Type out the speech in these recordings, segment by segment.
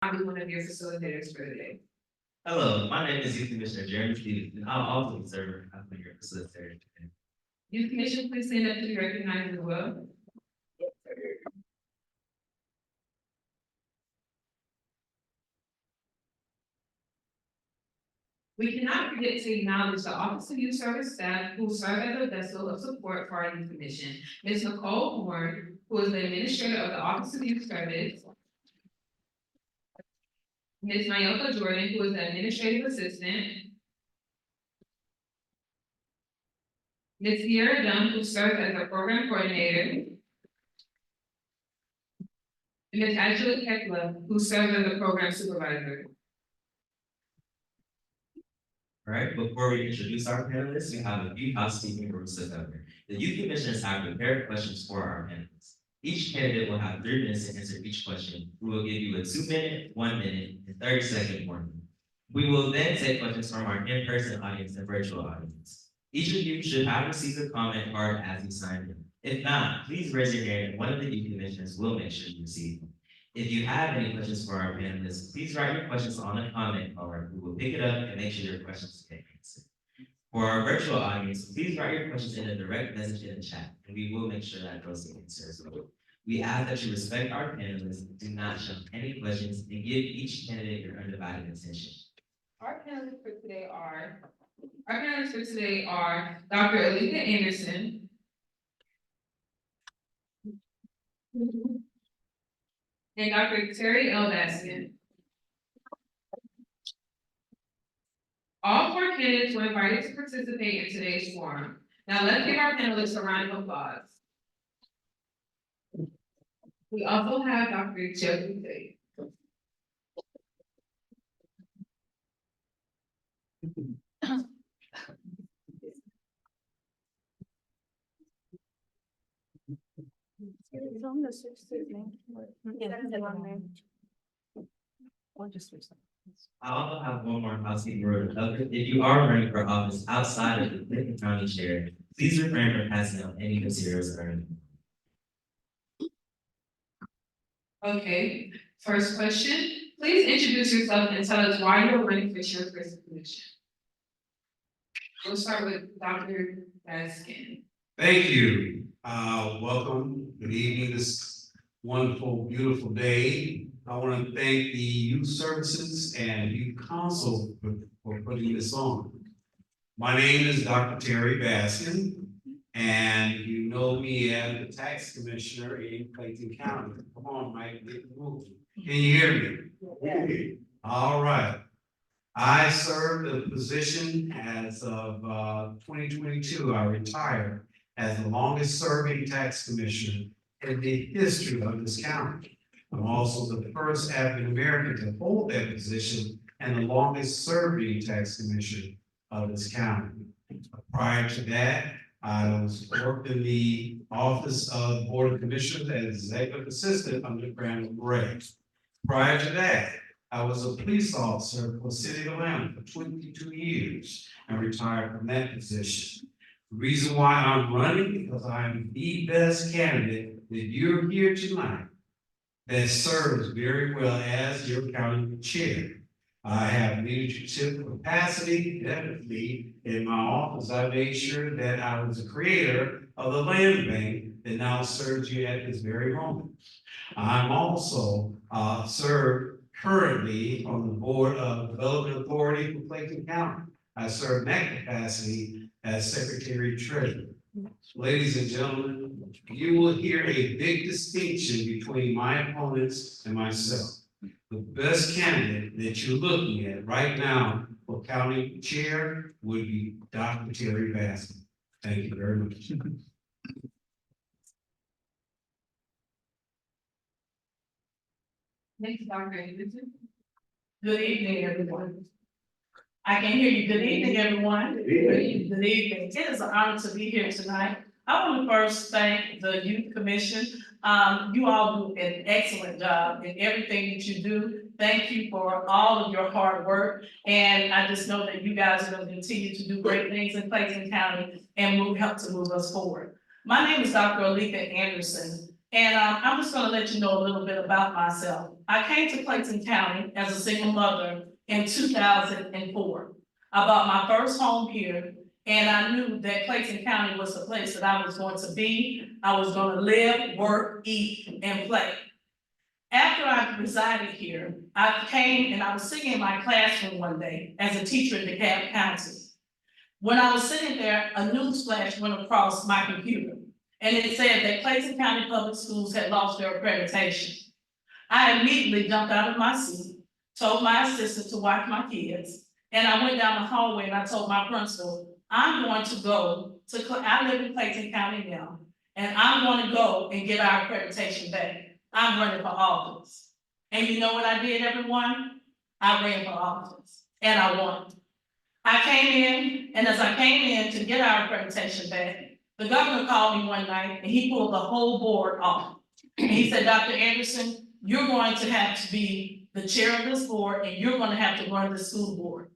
I'll be one of your facilitators for the day. Hello, my name is Youth Commissioner Jeremy Stevens, and I'll also be serving as your facilitator today. Youth Commission, please stand up to be recognized as well. We cannot forget to acknowledge the Office of Youth Service staff who serve as a vessel of support for our youth commission. Ms. Nicole Horn, who is the administrator of the Office of Youth Service. Ms. Nyota Jordan, who is the administrative assistant. Ms. Sierra Dunn, who serves as a program coordinator. And Ms. Angela Kekla, who serves as a program supervisor. All right, before we introduce our panelists, we have a few housekeeping rules to cover. The youth commissioners have prepared questions for our panelists. Each candidate will have 3 minutes to answer each question. We will give you a 2-minute, 1 minute, and 30-second warning. We will then take questions from our in-person audience and virtual audience. Each of you should have received a comment card as you signed in. If not, please raise your hand and one of the youth commissioners will make sure you receive them. If you have any questions for our panelists, please write your questions on a comment card. We will pick it up and make sure your questions get answered. For our virtual audience, please write your questions in a direct message in the chat, and we will make sure that goes to answer as well. We ask that you respect our panelists, do not jump any questions, and give each candidate your undivided attention. Our panelists for today are Dr. Alika Anderson. And Dr. Terry L. Baskin. All 4 candidates were invited to participate in today's forum. Now let's give our panelists a round of applause. We also have Dr. Joe Day. It's on the 16th. Yeah, it's on there. Or just switch them. I also have one more housekeeping rule. If you are running for office outside of the Clinton County chair, please refrain from passing out any materials earned. Okay, first question. Please introduce yourself and tell us why you're running for chairperson position. We'll start with Dr. Baskin. Thank you. Welcome. Good evening. This wonderful, beautiful day. I want to thank the Youth Services and Youth Council for putting this on. My name is Dr. Terry Baskin, and you know me as the tax commissioner in Clayton County. Come on, Mike, get moving. Can you hear me? Yeah. All right. I served the position as of 2022. I retired as the longest serving tax commissioner in the history of this county. I'm also the first African American to hold that position and the longest serving tax commissioner of this county. Prior to that, I worked in the office of Board of Commissioners as executive assistant under Crandall Gray. Prior to that, I was a police officer for the city of Atlanta for 22 years and retired from that position. The reason why I'm running, because I'm the best candidate that you're here tonight that serves very well as your county chair. I have leadership capacity, definitely. In my office, I made sure that I was the creator of the land bank that now serves you at this very moment. I'm also served currently on the Board of Development Authority for Clayton County. I serve in that capacity as Secretary Treasurer. Ladies and gentlemen, you will hear a big distinction between my opponents and myself. The best candidate that you're looking at right now for county chair would be Dr. Terry Baskin. Thank you very much. Thanks, Dr. Anderson. Good evening, everyone. I can hear you. Good evening, everyone. Good evening. Good evening. It is an honor to be here tonight. I want to first thank the Youth Commission. You all do an excellent job in everything that you do. Thank you for all of your hard work. And I just know that you guys are going to continue to do great things in Clayton County and help to move us forward. My name is Dr. Alika Anderson, and I'm just going to let you know a little bit about myself. I came to Clayton County as a single mother in 2004. I bought my first home here, and I knew that Clayton County was the place that I was going to be. I was gonna live, work, eat, and play. After I resided here, I came and I was sitting in my classroom one day as a teacher in DeKalb County. When I was sitting there, a news flash went across my computer, and it said that Clayton County Public Schools had lost their accreditation. I immediately jumped out of my seat, told my assistant to watch my kids, and I went down the hallway and I told my principal, I'm going to go to, I live in Clayton County now, and I'm going to go and get our accreditation back. I'm running for office. And you know what I did, everyone? I ran for office, and I won. I came in, and as I came in to get our accreditation back, the governor called me one night and he pulled the whole board off. And he said, Dr. Anderson, you're going to have to be the chair of this board and you're going to have to run the school board.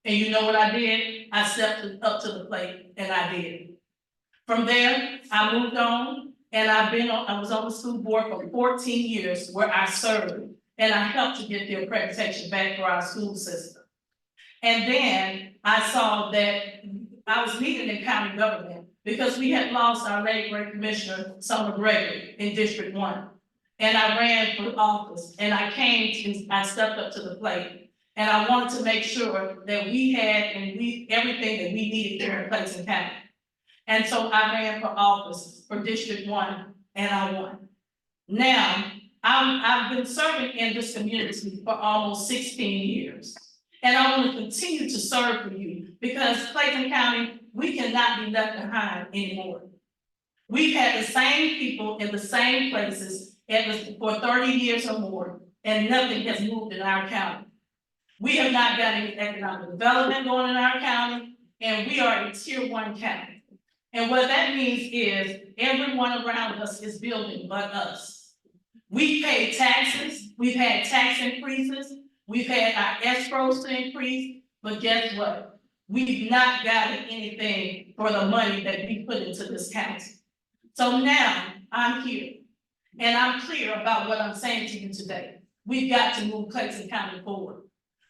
And you know what I did? I stepped up to the plate and I did. From there, I moved on and I was on the school board for 14 years where I served and I helped to get the accreditation back for our school system. And then I saw that I was leading in county government because we had lost our late great commissioner, Summer Gregory, in District 1. And I ran for office and I stepped up to the plate. And I wanted to make sure that we had everything that we needed here in Clayton County. And so I ran for office for District 1 and I won. Now, I've been serving in this community for almost 16 years. And I want to continue to serve for you because Clayton County, we cannot be left behind anymore. We've had the same people in the same places for 30 years or more, and nothing has moved in our county. We have not got any economic development going in our county, and we are a tier 1 county. And what that means is everyone around us is building but us. We pay taxes, we've had tax increases, we've had our escrows to increase, but guess what? We've not gotten anything for the money that we put into this county. So now I'm here and I'm clear about what I'm saying to you today. We've got to move Clayton County forward.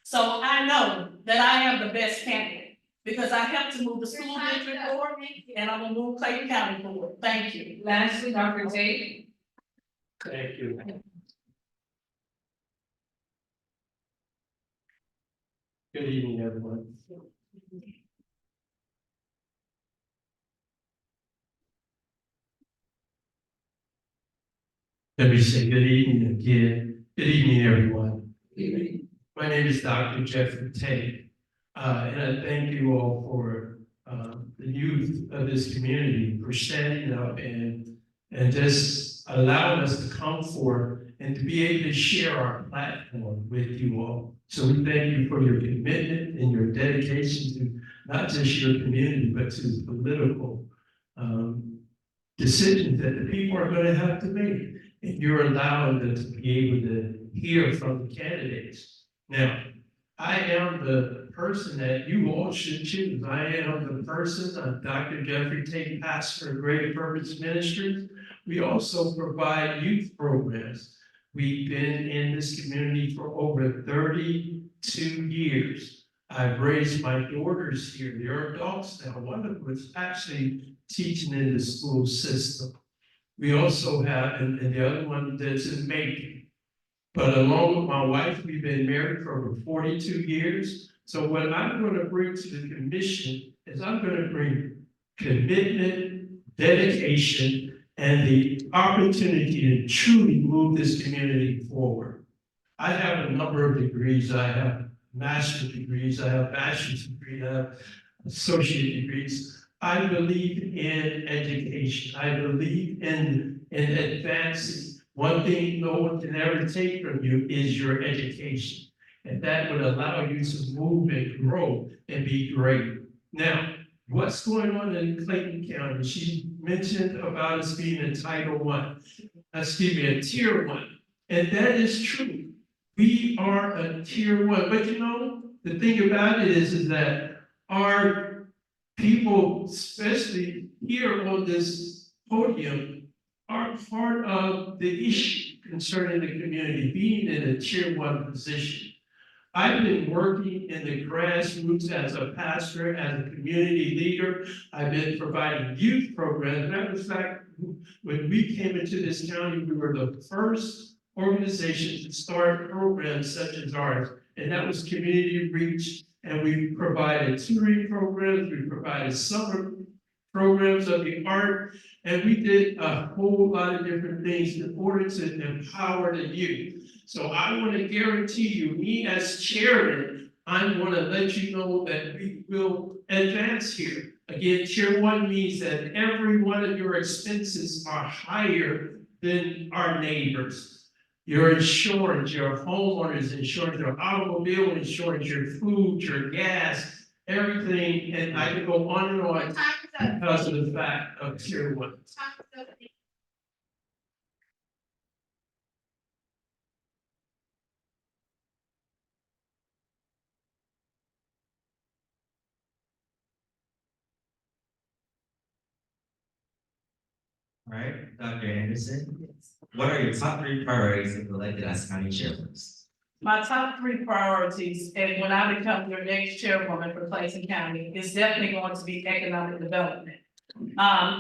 So I know that I am the best candidate because I helped to move the school district forward and I'm gonna move Clayton County forward. Thank you. Lastly, Dr. Tate. Thank you. Good evening, everyone. Let me say good evening again. Good evening, everyone. My name is Dr. Jeffrey Tate, and I thank you all for the youth of this community for standing up and just allowing us to come forth and to be able to share our platform with you all. So we thank you for your commitment and your dedication to not just your community, but to political decisions that the people are going to have to make. And you're allowing them to be able to hear from the candidates. Now, I am the person that you all should choose. I am the person, I'm Dr. Jeffrey Tate, pastor of Greater Purpose Ministries. We also provide youth programs. We've been in this community for over 32 years. I've raised my daughters here. They're adults now. One of them is actually teaching in the school system. We also have, and the other one that's in Macon. But along with my wife, we've been married for over 42 years. So what I'm going to bring to the commission is I'm going to bring commitment, dedication, and the opportunity to truly move this community forward. I have a number of degrees. I have master's degrees, I have bachelor's degrees, I have associate degrees. I believe in education. I believe in advancing. One thing no one can ever take from you is your education. And that would allow you to move and grow and be great. Now, what's going on in Clayton County? She mentioned about us being a tier 1. And that is true. We are a tier 1. But you know, the thing about it is that our people, especially here on this podium, are part of the issue. concerning the community, being in a tier one position. I've been working in the grassroots as a pastor, as a community leader. I've been providing youth programs. Matter of fact, when we came into this county, we were the first organization to start programs such as ours, and that was Community Reach. And we provided tutoring programs, we provided summer programs of the art, and we did a whole lot of different things in order to empower the youth. So I want to guarantee you, me as chairman, I'm going to let you know that we will advance here. Again, tier one means that every one of your expenses are higher than our neighbors. Your insurance, your homeowner's insurance, your automobile insurance, your food, your gas, everything, and I can go on and on because of the fact of tier one. All right, Dr. Anderson, what are your top 3 priorities if elected as county chairperson? My top 3 priorities, and when I become your next chairwoman for Clayton County, is definitely going to be economic development.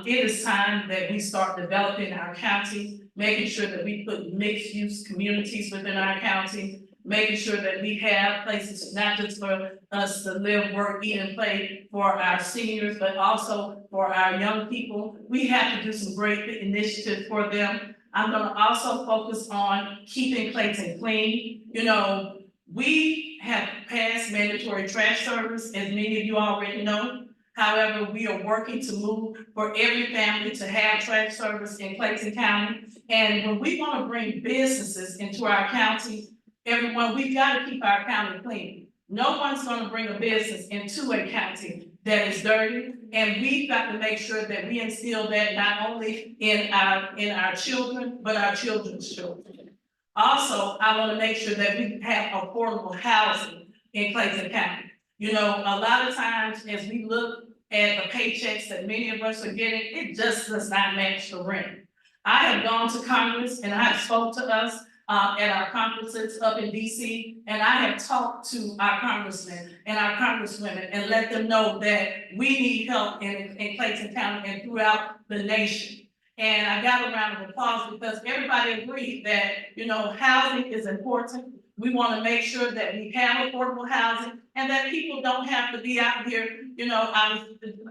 It is time that we start developing our county, making sure that we put mixed use communities within our county, making sure that we have places not just for us to live, work, eat, and play for our seniors, but also for our young people. We have to do some great initiatives for them. I'm gonna also focus on keeping Clayton clean. You know, we have passed mandatory trash service, as many of you already know. However, we are working to move for every family to have trash service in Clayton County. And when we want to bring businesses into our county, everyone, we've got to keep our county clean. No one's going to bring a business into a county that is dirty. And we've got to make sure that we instill that not only in our children, but our children's children. Also, I want to make sure that we have affordable housing in Clayton County. You know, a lot of times as we look at the paychecks that many of us are getting, it just does not match the rent. I have gone to Congress and I have spoke to us at our conferences up in DC, and I have talked to our congressmen and our congresswomen and let them know that we need help in Clayton County and throughout the nation. And I got a round of applause because everybody agreed that, you know, housing is important. We want to make sure that we have affordable housing and that people don't have to be out here, you know,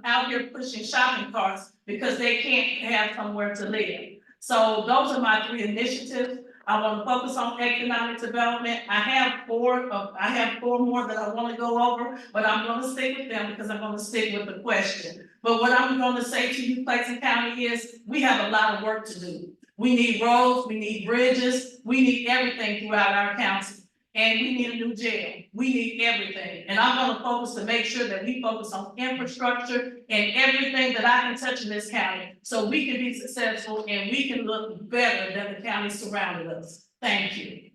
out here pushing shopping carts because they can't have somewhere to live. So those are my 3 initiatives. I want to focus on economic development. I have 4 more that I want to go over, but I'm going to stick with them because I'm going to stick with the question. But what I'm going to say to you, Clayton County, is we have a lot of work to do. We need roads, we need bridges, we need everything throughout our county. And we need a new jail. We need everything. And I'm going to focus to make sure that we focus on infrastructure and everything that I can touch in this county so we can be successful and we can look better than the county surrounding us. Thank you.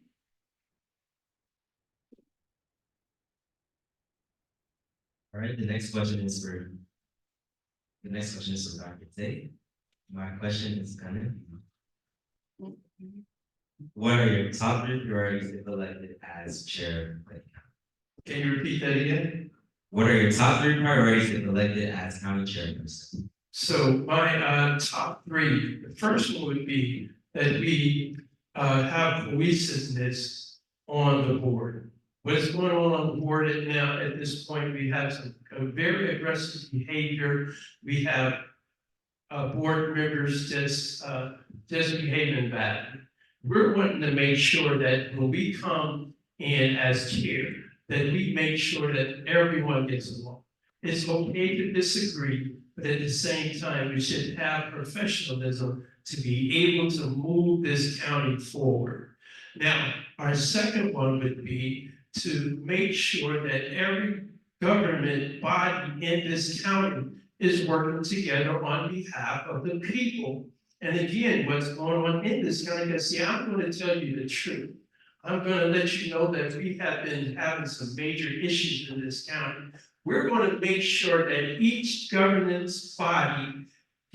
All right, the next question is for Dr. Tate. My question is coming. What are your top 3 priorities if elected as chair of Clayton County? Can you repeat that again? What are your top 3 priorities if elected as county chairperson? So my top 3, the first one would be that we have cohesiveness on the board. What is going on the board now at this point, we have some very aggressive behavior. We have board members just behaving badly. We're wanting to make sure that when we come in as chair, that we make sure that everyone gets along. It's okay to disagree, but at the same time, we should have professionalism to be able to move this county forward. Now, our second one would be to make sure that every government body in this county is working together on behalf of the people. And again, what's going on in this county, because see, I'm going to tell you the truth. I'm going to let you know that we have been having some major issues in this county. We're going to make sure that each governance body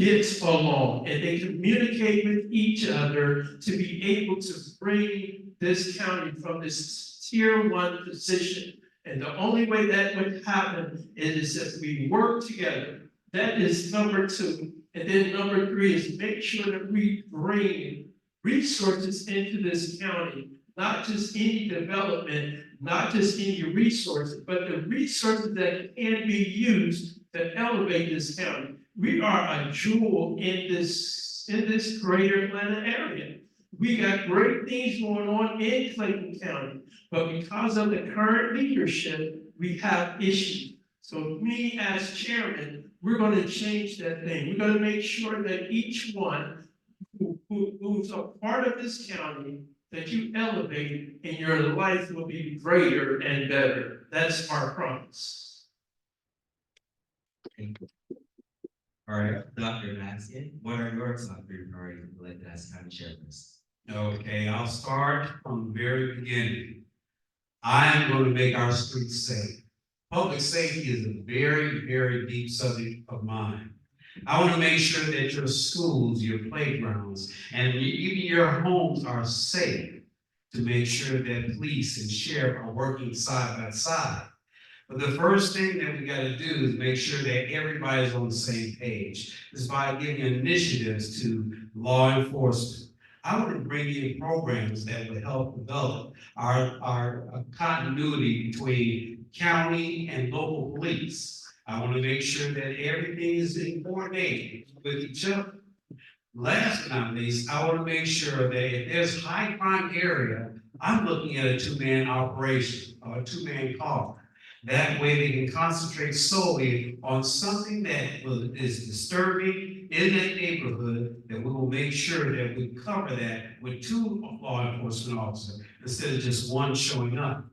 gets along and they communicate with each other to be able to bring this county from this tier one position. And the only way that would happen is if we work together. That is number two. And then number three is make sure that we bring resources into this county, not just any development, not just any resources, but the resources that can be used to elevate this county. We are a jewel in this greater Atlanta area. We got great things going on in Clayton County, but because of the current leadership, we have issues. So me as chairman, we're gonna change that thing. We're gonna make sure that each one who's a part of this county, that you elevate and your life will be greater and better. That's our promise. Thank you. All right, Dr. Baskin, what are your top three priorities elected as county chairperson? Okay, I'll start from the very beginning. I am going to make our streets safe. Public safety is a very, very deep subject of mine. I want to make sure that your schools, your playgrounds, and even your homes are safe, to make sure that police and sheriff are working side by side. But the first thing that we got to do is make sure that everybody's on the same page. Is by giving initiatives to law enforcement. I want to bring in programs that will help develop our continuity between county and local police. I want to make sure that everything is coordinated with each other. Last but not least, I want to make sure that if there's high crime area, I'm looking at a two-man operation or a two-man car. That way they can concentrate solely on something that is disturbing in that neighborhood, that we will make sure that we cover that with two law enforcement officers instead of just one showing up.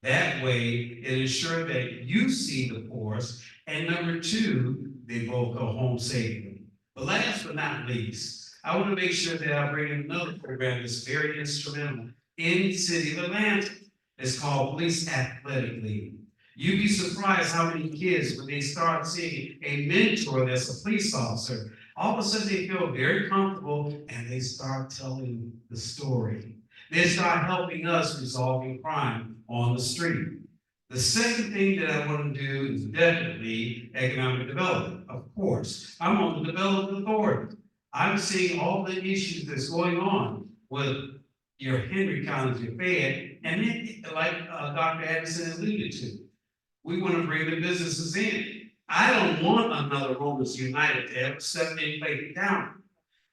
That way, it ensures that you see the force, and number two, they both go home safely. But last but not least, I want to make sure that I bring in another program that's very instrumental in the city of Atlanta. It's called Police Athletic League. You'd be surprised how many kids, when they start seeing a mentor that's a police officer, all of a sudden they feel very comfortable and they start telling the story. They start helping us resolving crime on the street. The second thing that I want to do is definitely economic development. Of course, I'm on the development authority. I'm seeing all the issues that's going on with your Henry County, your Fed, and then, like Dr. Addison alluded to, we want to bring the businesses in. I don't want another Romans United to ever step in Clayton County.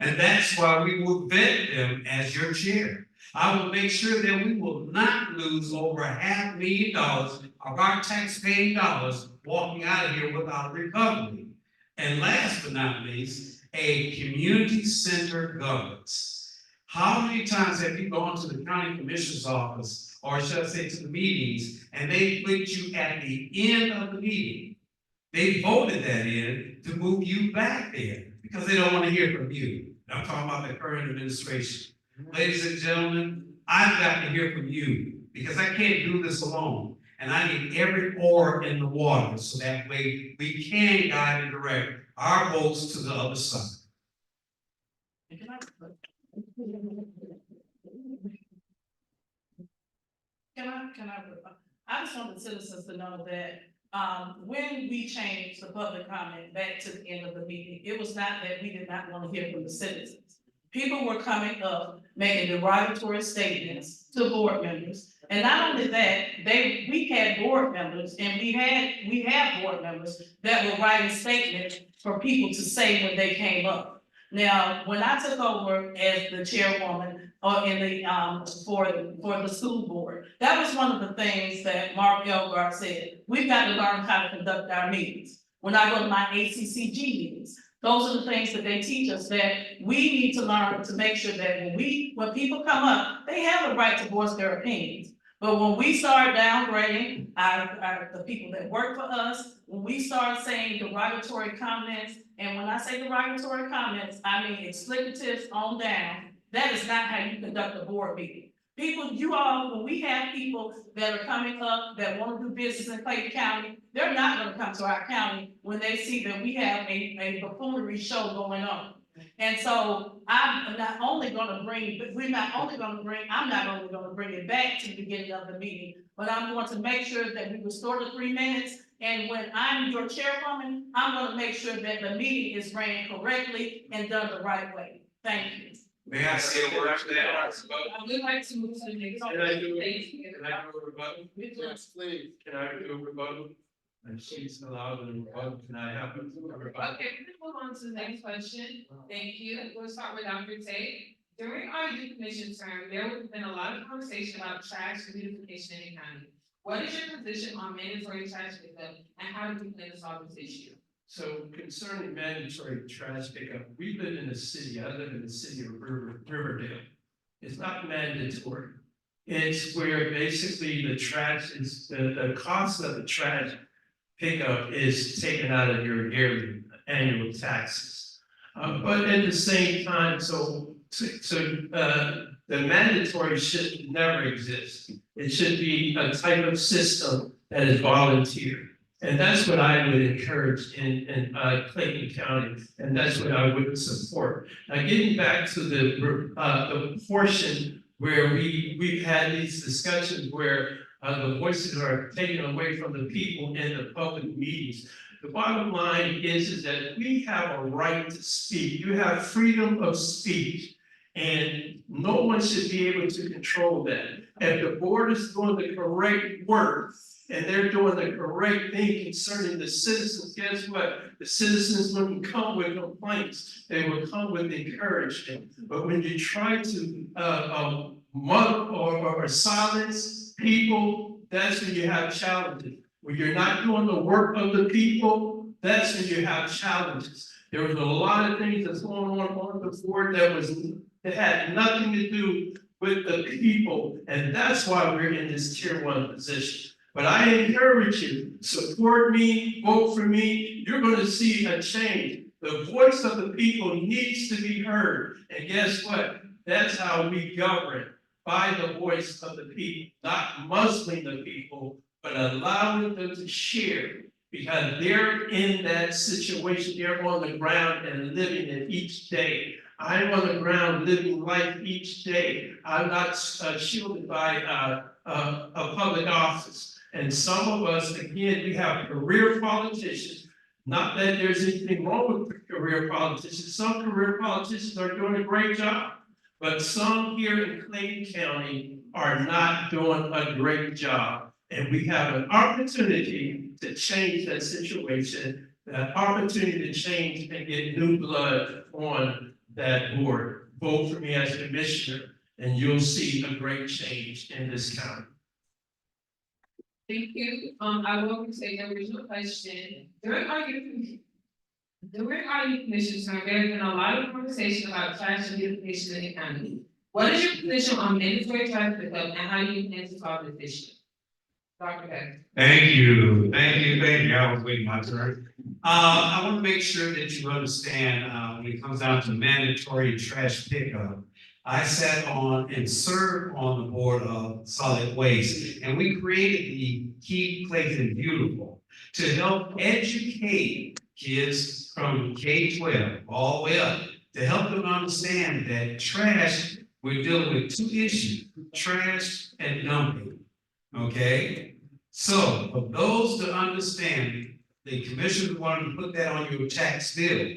And that's why we will vet them as your chair. I will make sure that we will not lose over $500,000 of our taxpaying dollars walking out of here without recovery. And last but not least, a community-centered governance. How many times have you gone to the county commissioner's office, or should I say to the meetings, and they put you at the end of the meeting? They voted that in to move you back there because they don't want to hear from you. I'm talking about the current administration. Ladies and gentlemen, I've got to hear from you because I can't do this alone. And I need every oar in the water so that way we can guide and direct our votes to the other side. I just want the citizens to know that when we changed the public comment back to the end of the meeting, it was not that we did not want to hear from the citizens. People were coming up, making derogatory statements to board members. And not only that, we had board members and we have board members that were writing statements for people to say when they came up. Now, when I took over as the chairwoman in the for the school board, that was one of the things that Mark Elgar said. We've got to learn how to conduct our meetings. When I go to my ACCG meetings, those are the things that they teach us that we need to learn to make sure that when people come up, they have the right to voice their opinions. But when we start downgrading the people that work for us, when we start saying derogatory comments, and when I say derogatory comments, I mean explicatives on down, that is not how you conduct a board meeting. People, you all, when we have people that are coming up that want to do business in Clayton County, they're not gonna come to our county when they see that we have a buffoonery show going on. And so I'm not only gonna bring, I'm not only gonna bring it back to the beginning of the meeting, but I'm going to make sure that we restore the 3 minutes. And when I'm your chairwoman, I'm gonna make sure that the meeting is ran correctly and done the right way. Thank you. May I say a word to that? I would like to move to the next. Can I do it? Please. Can I do a rebuttal? Yes, please. Can I do a rebuttal? And she's allowed a rebuttal, can I have a rebuttal? Okay, we can move on to the next question. Thank you. We'll start with Dr. Tate. During our youth commission term, there has been a lot of conversation about trash and beautification in the county. What is your position on mandatory trash pickup and how do you plan to solve this issue? So concerning mandatory trash pickup, we live in the city, I live in the city of Riverdale. It's not mandatory. It's where basically the trash is, the cost of the trash pickup is taken out of your yearly annual taxes. But at the same time, the mandatory should never exist. It should be a type of system that is volunteer. And that's what I would encourage in Clayton County, and that's what I would support. Now, getting back to the portion where we've had these discussions where the voices are taken away from the people in the public meetings. The bottom line is that we have a right to speak. You have freedom of speech, and no one should be able to control that. If the board is doing the correct work, and they're doing the correct thing concerning the citizens, guess what? The citizens wouldn't come with complaints, they would come with encouragement. But when you try to muzzle or silence people, that's when you have challenges. When you're not doing the work of the people, that's when you have challenges. There was a lot of things that's going on the board that had nothing to do with the people, and that's why we're in this tier 1 position. But I encourage you, support me, vote for me, you're gonna see a change. The voice of the people needs to be heard. And guess what? That's how we govern, by the voice of the people, not muzzling the people, but allowing them to share. Because they're in that situation, they're on the ground and living it each day. I'm on the ground living life each day. I'm not shielded by a public office. And some of us, again, we have career politicians. Not that there's anything wrong with career politicians. Some career politicians are doing a great job. But some here in Clayton County are not doing a great job. And we have an opportunity to change that situation, that opportunity to change and get new blood on that board. Vote for me as commissioner, and you'll see a great change in this county. Thank you. I will say the original question. During our youth commission term, there has been a lot of conversation about trash and beautification in the county. What is your position on mandatory trash pickup and how do you plan to solve this issue? Dr. Beck. Thank you. I was waiting my turn. I want to make sure that you understand, when it comes down to mandatory trash pickup, I sat on and served on the board of solid waste, and we created the Keep Clayton Beautiful to help educate kids from K-12 all the way up, to help them understand that trash, we're dealing with 2 issues, trash and dumping, okay? So for those to understand, the commission wanted to put that on your tax bill.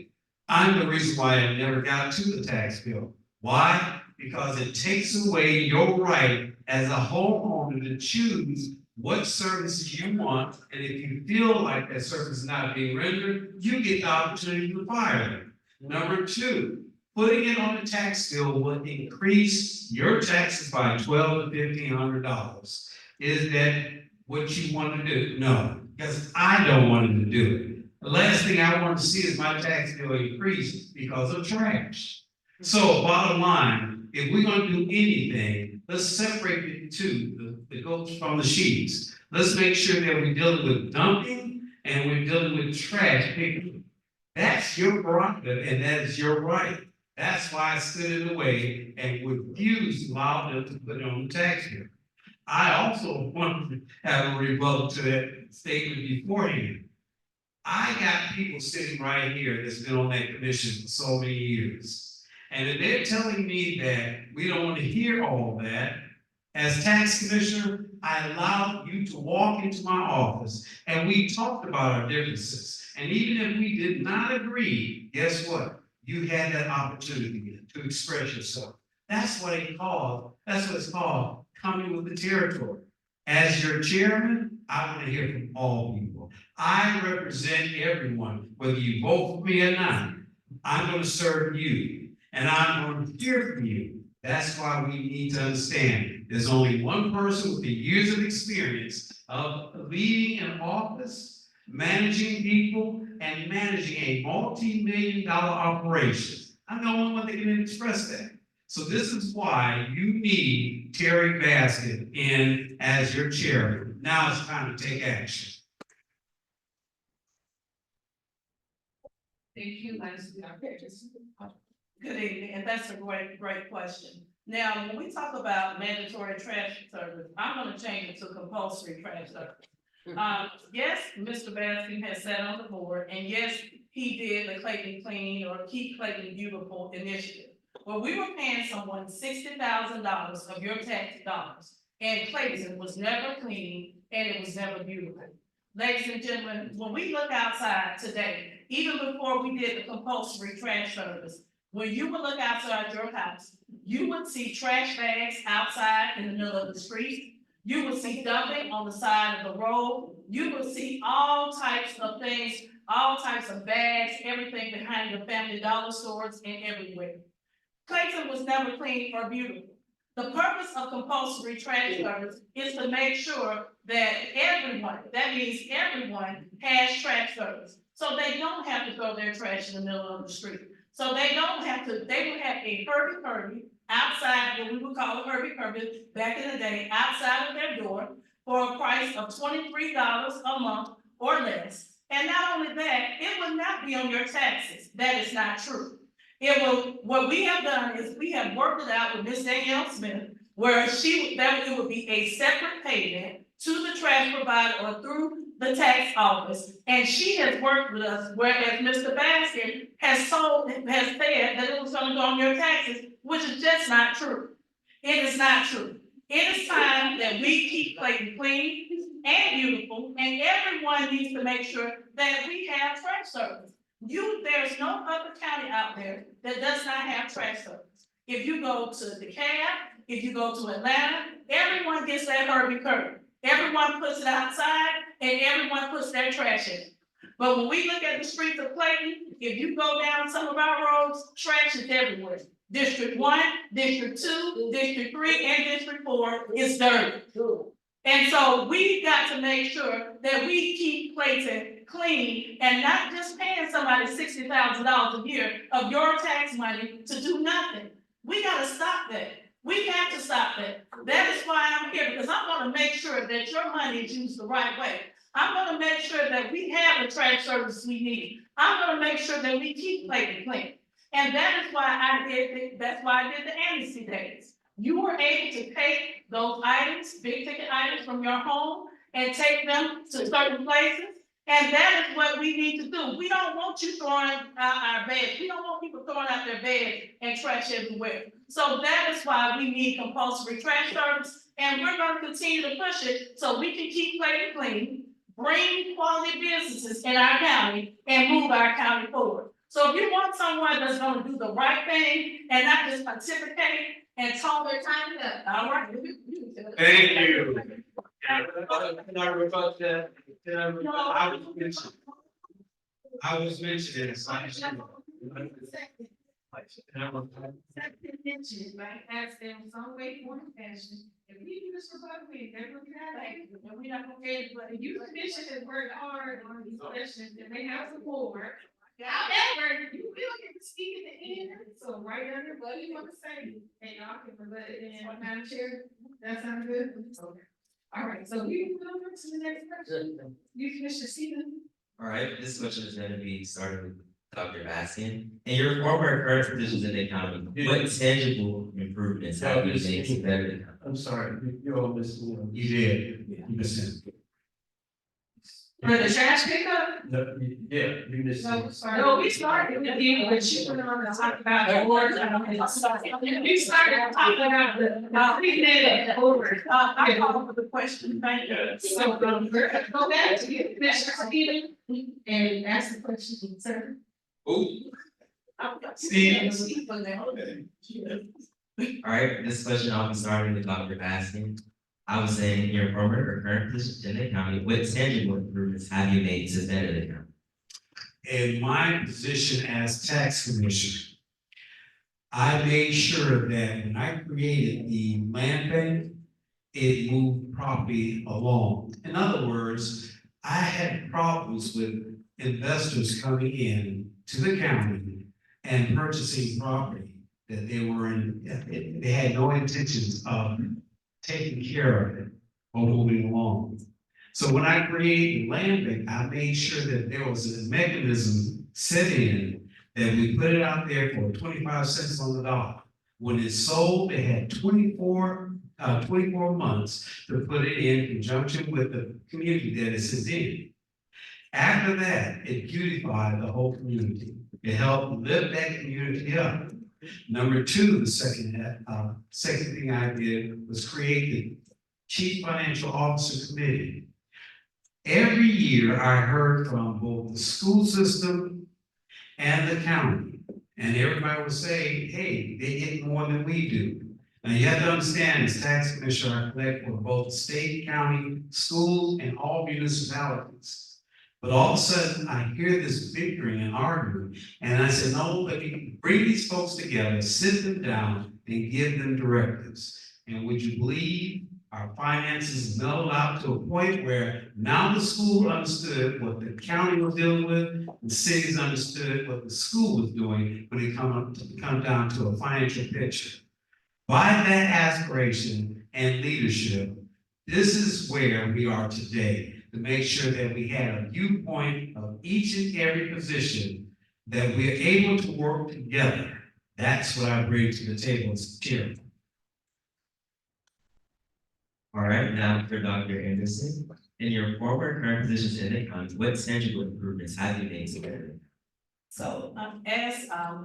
I'm the reason why I never got to the tax bill. Why? Because it takes away your right as a homeowner to choose what services you want, and if you feel like that service is not being rendered, you get the opportunity to fire them. Number 2, putting it on the tax bill will increase your taxes by $1,200 to $1,500. Is that what you want to do? No, because I don't want to do it. The last thing I want to see is my tax bill increase because of trash. So bottom line, if we're going to do anything, let's separate the two, the goats from the sheep. Let's make sure that we're dealing with dumping and we're dealing with trash picking. That's your prerogative and that is your right That's why I stood in the way and refused to allow them to put it on the tax bill. I also wanted to have a rebuttal to that statement beforehand. I got people sitting right here that's been on that commission for so many years. And if they're telling me that we don't want to hear all that, as tax commissioner, I allowed you to walk into my office and we talked about our differences. And even if we did not agree, guess what? You had that opportunity to express yourself. That's what it's called, coming with the territory. As your chairman, I want to hear from all people. I represent everyone, whether you vote for me or not. I'm going to serve you, and I'm going to hear from you. That's why we need to understand there's only one person with the years of experience of leading an office, managing people, and managing a multi-million-dollar operation. I'm the only one that can express that. So this is why you need Terry Baskin in as your chairman. Now it's time to take action. Thank you, lastly, Dr. Good evening, and that's a great question. Now, when we talk about mandatory trash service, I'm gonna change it to compulsory trash service. Yes, Mr. Baskin has sat on the board, and yes, he did the Clayton Clean or Keep Clayton Beautiful initiative. Well, we were paying someone $60,000 of your tax dollars, and Clayton was never clean and it was never beautiful. Ladies and gentlemen, when we look outside today, even before we did the compulsory trash service, when you would look outside your house, you would see trash bags outside in the middle of the street. You would see dumping on the side of the road. You would see all types of things, all types of bags, everything behind the Family Dollar stores and everywhere. Clayton was never clean or beautiful. The purpose of compulsory trash service is to make sure that everyone, that means everyone, has trash service. So they don't have to throw their trash in the middle of the street. So they don't have to, they would have a Herbie outside, what we would call a Herbie back in the day, outside of their door for a price of $23 a month or less. And not only that, it would not be on your taxes. That is not true. It will, what we have done is we have worked it out with Ms. Danielle Smith, where it would be a separate payment to the trash provider or through the tax office. And she has worked with us, whereas Mr. Baskin has said that it was gonna go on your taxes, which is just not true. It is not true. It is time that we keep Clayton clean and beautiful, and everyone needs to make sure that we have trash service. There's no other county out there that does not have trash service. If you go to DeKalb, if you go to Atlanta, everyone gets that Herbie curb. Everyone puts it outside and everyone puts their trash in. But when we look at the streets of Clayton, if you go down some of our roads, trash is everywhere. District 1, District 2, District 3, and District 4 is dirty. And so we've got to make sure that we keep Clayton clean and not just paying somebody $60,000 a year of your tax money to do nothing. We gotta stop that. We have to stop that. That is why I'm here, because I'm gonna make sure that your money is used the right way. I'm gonna make sure that we have the trash service we need. I'm gonna make sure that we keep Clayton clean. And that is why that's why I did the amnesty days. You were able to take those items, big ticket items from your home and take them to certain places. And that is what we need to do. We don't want you throwing out our bags. We don't want people throwing out their bags and trash everywhere. So that is why we need compulsory trash service. And we're going to continue to push it so we can keep Clayton clean, bring quality businesses in our county, and move our county forward. So if you want someone that's going to do the right thing and not just pontificate and talk their time up, all right? Thank you. I was mentioning it. Like, ask them some way, form, fashion. If we do this for public, they're looking at it, and we're not gonna get it, but the youth commission has worked hard on these questions, and they have support. However, you will get to speak at the end, so right under what do you want to say, and y'all can put it in, Madam Chair, that sounds good? Okay. All right, so we move over to the next question. Youth Commissioner Stephen. All right, this question is gonna be starting with Dr. Baskin, in your former current positions in the county, what tangible improvements have you made to better the county? I'm sorry, you all missed me on. You did, you missed it. For the trash pickup? No, yeah, you missed me. No, we started with you, but you went on to talk about the awards. You started talking about we did it over. I call for the question, thank you. So, we're gonna go back to you, Commissioner Stephen, and ask the question, sir. Steve. All right, this question I'll be starting with Dr. Baskin. I was saying, in your former or current position in the county, what tangible improvements have you made to better the county? In my position as tax commissioner, I made sure that when I created the land bank, it moved property along. In other words, I had problems with investors coming in to the county and purchasing property that they had no intentions of taking care of it or moving along. So when I created the land bank, I made sure that there was a mechanism set in that we put it out there for 25 cents on the dollar. When it's sold, they had 24 months to put it in conjunction with the community that it's in. After that, it beautified the whole community. It helped lift that community up. Number two, the second thing I did was create the Chief Financial Officer Committee. Every year, I heard from both the school system and the county, and everybody would say, hey, they get more than we do. Now, you have to understand, as tax commissioner, I collect for both state, county, schools, and all municipalities. But all of a sudden, I hear this bickering and arguing, and I said, no, let me bring these folks together, sit them down, and give them directives. And would you believe our finances mellowed out to a point where now the school understood what the county was dealing with, the cities understood what the school was doing when it come down to a financial picture. By that aspiration and leadership, this is where we are today, to make sure that we had a viewpoint of each and every position, that we're able to work together. That's what I bring to the table as chairman. All right, now for Dr. Anderson, in your former current positions in the county, what tangible improvements have you made to better the county? So,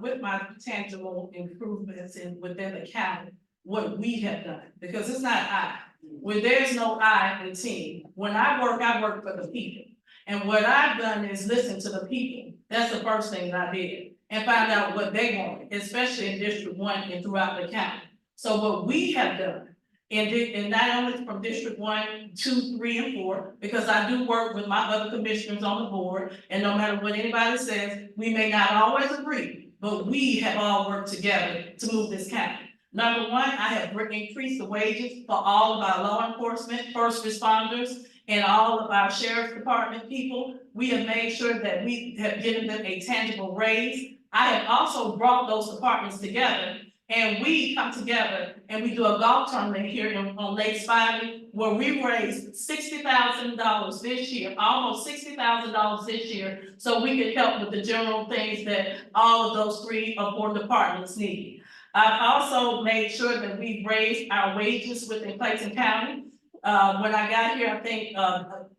with my tangible improvements within the county, what we have done, because it's not I. When there's no I in team, when I work for the people. And what I've done is listen to the people. That's the first thing that I did. And find out what they want, especially in District 1 and throughout the county. So what we have done, and not only from District 1, 2, 3, and 4, because I do work with my other commissioners on the board, and no matter what anybody says, we may not always agree, but we have all worked together to move this county. Number one, I have increased the wages for all of our law enforcement, first responders, and all of our sheriff's department people. We have made sure that we have given them a tangible raise. I have also brought those departments together, and we come together and we do a golf tournament here on Lake Spivey, where we raised $60,000 this year, almost $60,000 this year, so we could help with the general things that all of those 3 or 4 departments need. I've also made sure that we raised our wages within Clayton County. When I got here, I think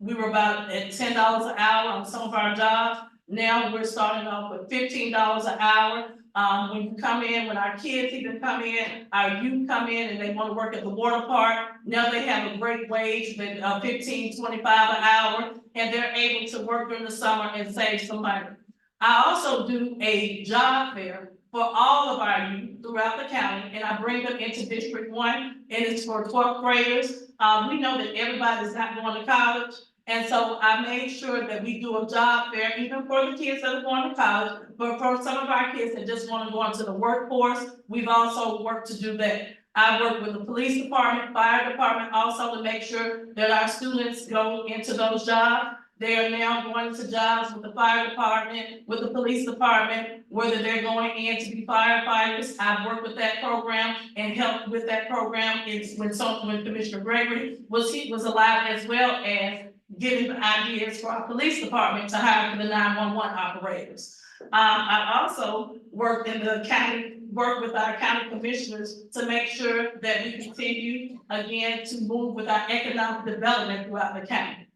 we were about at $10 an hour on some of our jobs. Now we're starting off with $15 an hour. When you come in, when our kids even come in, our youth come in and they want to work at the water park, now they have a great wage with $15, $25 an hour, and they're able to work during the summer and save some money. I also do a job fair for all of our youth throughout the county, and I bring them into District 1, and it's for 12th graders. We know that everybody's not going to college, and so I made sure that we do a job fair, even for the kids that are going to college, but for some of our kids that just want to go into the workforce, we've also worked to do that. I work with the police department, fire department, also to make sure that our students go into those jobs. They are now going to jobs with the fire department, with the police department, whether they're going in to be firefighters. I've worked with that program and helped with that program. It's when Commissioner Gregory was alive, as well as giving ideas for our police department to hire for the 911 operators. I also worked in the county, worked with our county commissioners to make sure that we continue again to move with our economic development throughout the county.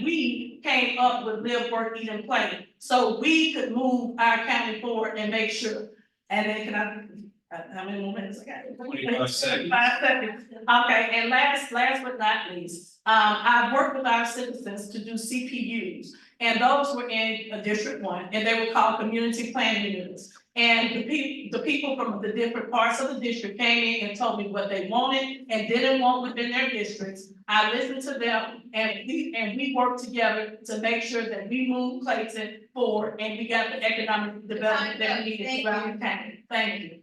We came up with Live, Work, Eat, and Play, so we could move our county forward and make sure. And then how many more minutes I got? 25 seconds. 5 seconds. Okay, and last but not least, I worked with our citizens to do CPUs. And those were in District 1, and they were called community planning units. And the people from the different parts of the district came in and told me what they wanted and didn't want within their districts. I listened to them, and we worked together to make sure that we moved Clayton forward, and we got the economic development that we needed throughout the county. Thank you.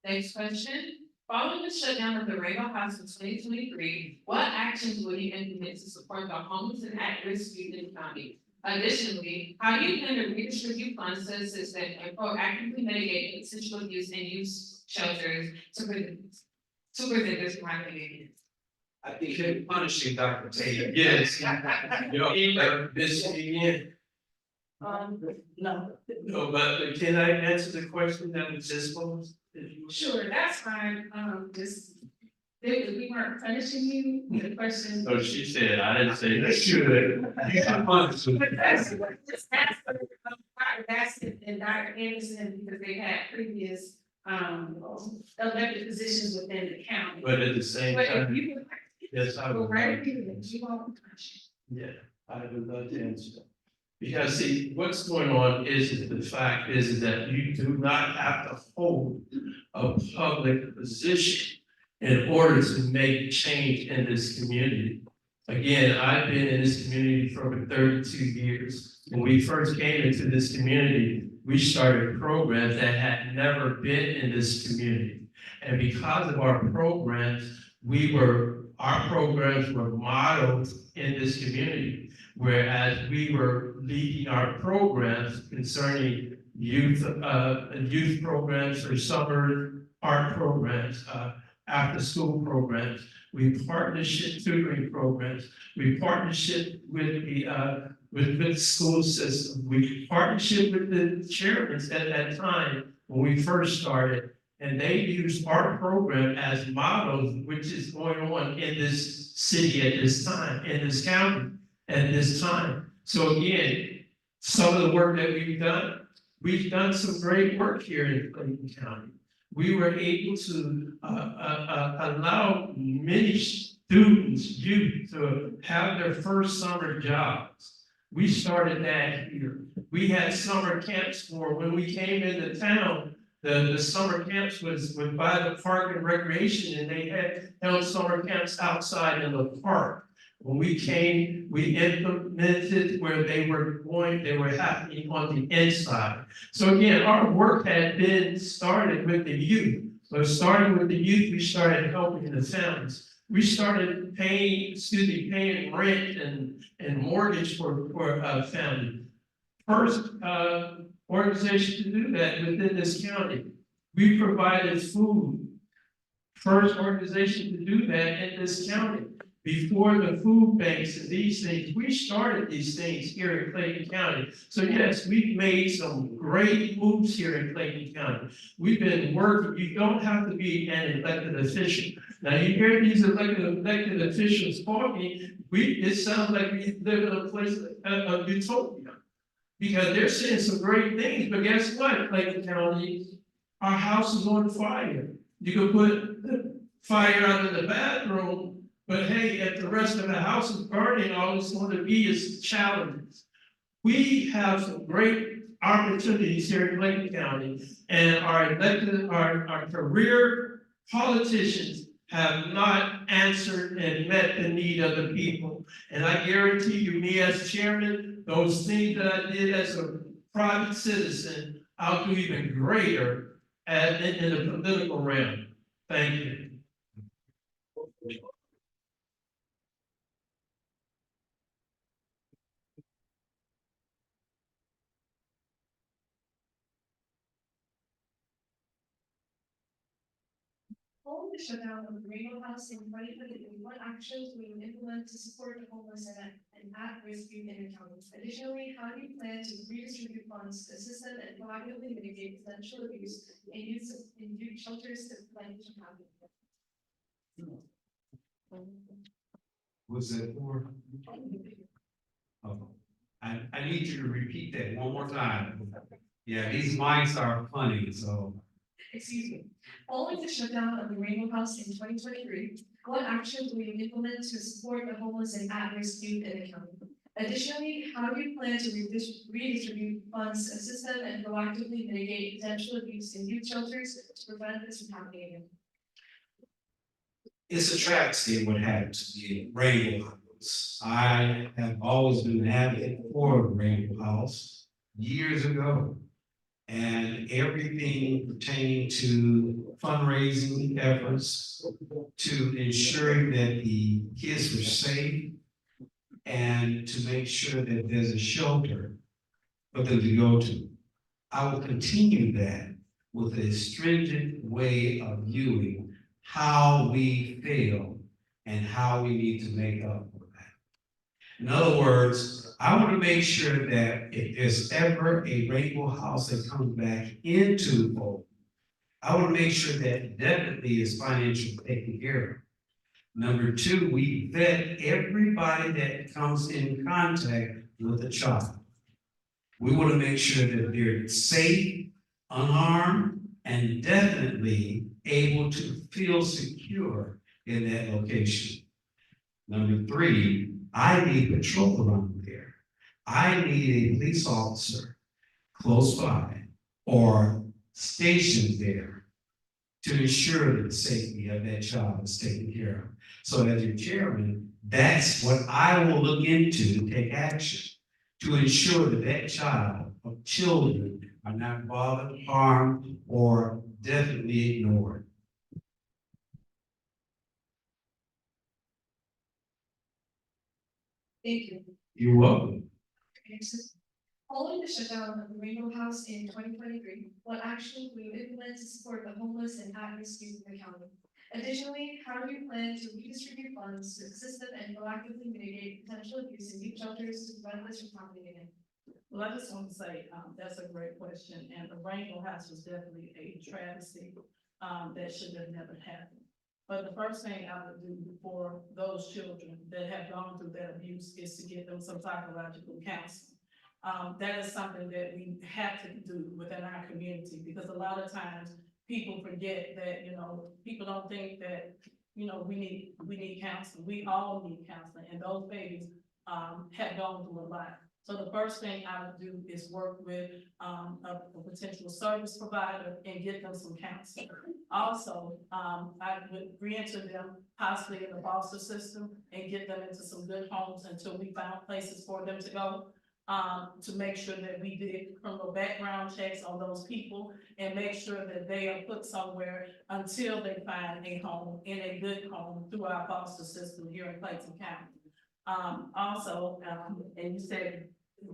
Next question. Following the shutdown of the Rainbow House in 2023, what actions will you implement to support the homeless and at-risk youth in the county? Additionally, how do you plan to redistribute funds to assist them and proactively mitigate potential abuse in youth shelters to prevent this from happening? I think you're punishing Dr. Taylor. Yes. This again. No. No, but can I answer the question that was just posed? Sure, that's fine, we weren't punishing you, the question. No, she said, I didn't say that. Should. You should punish them. Just ask for, Dr. Bassett and Dr. Anderson, because they had previous, elected positions within the county. But at the same But if time, you would like yes, I to go would. right ahead, you won't punish. Yeah, I would love to answer. Because see, what's going on is the fact is that you do not have to hold a public position in order to make change in this community. Again, I've been in this community for over 32 years. When we first came into this community, we started programs that had never been in this community. And because of our programs, our programs were modeled in this community. Whereas we were leading our programs concerning youth programs or summer art programs, after school programs, we partnership tutoring programs, we partnership with the school system, we partnership with the chairmen at that time when we first started. And they used our program as models, which is going on in this city at this time, in this county at this time. So again, some of the work that we've done some great work here in Clayton County. We were able to allow many students, youth, to have their first summer jobs. We started that here. We had summer camps for when we came into town. The summer camps was by the Park and Recreation, and they had held summer camps outside in the park. When we came, we implemented where they were happening on the inside. So again, our work had been started with the youth. So starting with the youth, we started helping the families. We started paying rent and mortgage for a family. First organization to do that within this county. We provided food. First organization to do that in this county. Before the food banks and these things, we started these things here in Clayton County. So yes, we've made some great moves here in Clayton County. We've been working, you don't have to be an elected official. Now you hear these elected officials talking, it sounds like we live in a place of utopia. Because they're saying some great things, but guess what, Clayton County, our house is on fire. You can put the fire out in the bathroom, but hey, if the rest of the house is burning, all it's going to be is challenges. We have some great opportunities here in Clayton County, and our career politicians have not answered and met the need of the people. And I guarantee you, me as chairman, those things that I did as a private citizen, I'll do even greater in the political realm. Thank you. Following the shutdown of the Rainbow House in 2023, what actions will you implement to support the homeless and at-risk youth in your county? Additionally, how do you plan to redistribute funds to assist them and proactively mitigate potential abuse in youth shelters to prevent from happening? Was that for? Oh, I need you to repeat that one more time. Yeah, these mics are funny, so. Excuse me. Following the shutdown of the Rainbow House in 2023, what actions will you implement to support the homeless and at-risk youth in the county? Additionally, how do you plan to redistribute funds to assist them and proactively mitigate potential abuse in youth shelters to prevent this from happening again? It's a travesty what happened to the Rainbow House. I have always been an advocate for the Rainbow House years ago. And everything pertaining to fundraising efforts, to ensuring that the kids were safe, and to make sure that there's a shelter for them to go to. I will continue that with a stringent way of viewing how we fail and how we need to make up for that. In other words, I want to make sure that if there's ever a Rainbow House that comes back into fold, I want to make sure that definitely is financially taken care of. Number two, we vet everybody that comes in contact with a child. We want to make sure that they're safe, unharmed, and definitely able to feel secure in that location. Number three, I need patrol around there. I need a police officer close by or stationed there to ensure that the safety of that child is taken care of. So as your chairman, that's what I will look into to take action to ensure that that child or children are not bothered, harmed, or definitely ignored. Thank you. You're welcome. Following the shutdown of the Rainbow House in 2023, what actions will you implement to support the homeless and at-risk youth in the county? Additionally, how do you plan to redistribute funds to assist them and proactively mitigate potential abuse in youth shelters to prevent this from happening again? Well, I just want to say, that's a great question, and the Rainbow House was definitely a travesty, that should have never happened. But the first thing I would do for those children that have gone through that abuse is to give them some psychological counseling. That is something that we have to do within our community, because a lot of times people forget that, people don't think that, we need counseling. We all need counseling, and those babies, have gone through a lot. So the first thing I would do is work with, a potential service provider and get them some counseling. Also, I would re-enter them possibly in the foster system and get them into some good homes until we found places for them to go. To make sure that we did criminal background checks on those people and make sure that they are put somewhere until they find a home, in a good home, through our foster system here in Clayton County. Also, and you said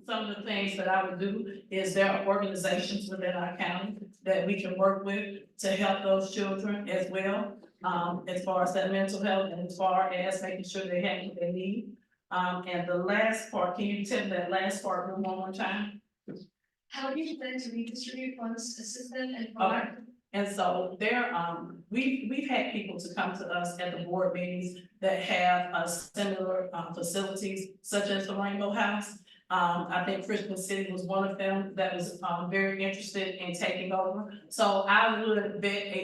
some of the things that I would do is there are organizations within our county that we can work with to help those children as well, as far as that mental health and as far as making sure they have what they need. And the last part, can you tell that last part one more time? How do you plan to redistribute funds to assist them and Okay. proactively? And so there, we've had people to come to us at the board meetings that have similar facilities such as the Rainbow House. I think Christian City was one of them that was very interested in taking over. So I would vet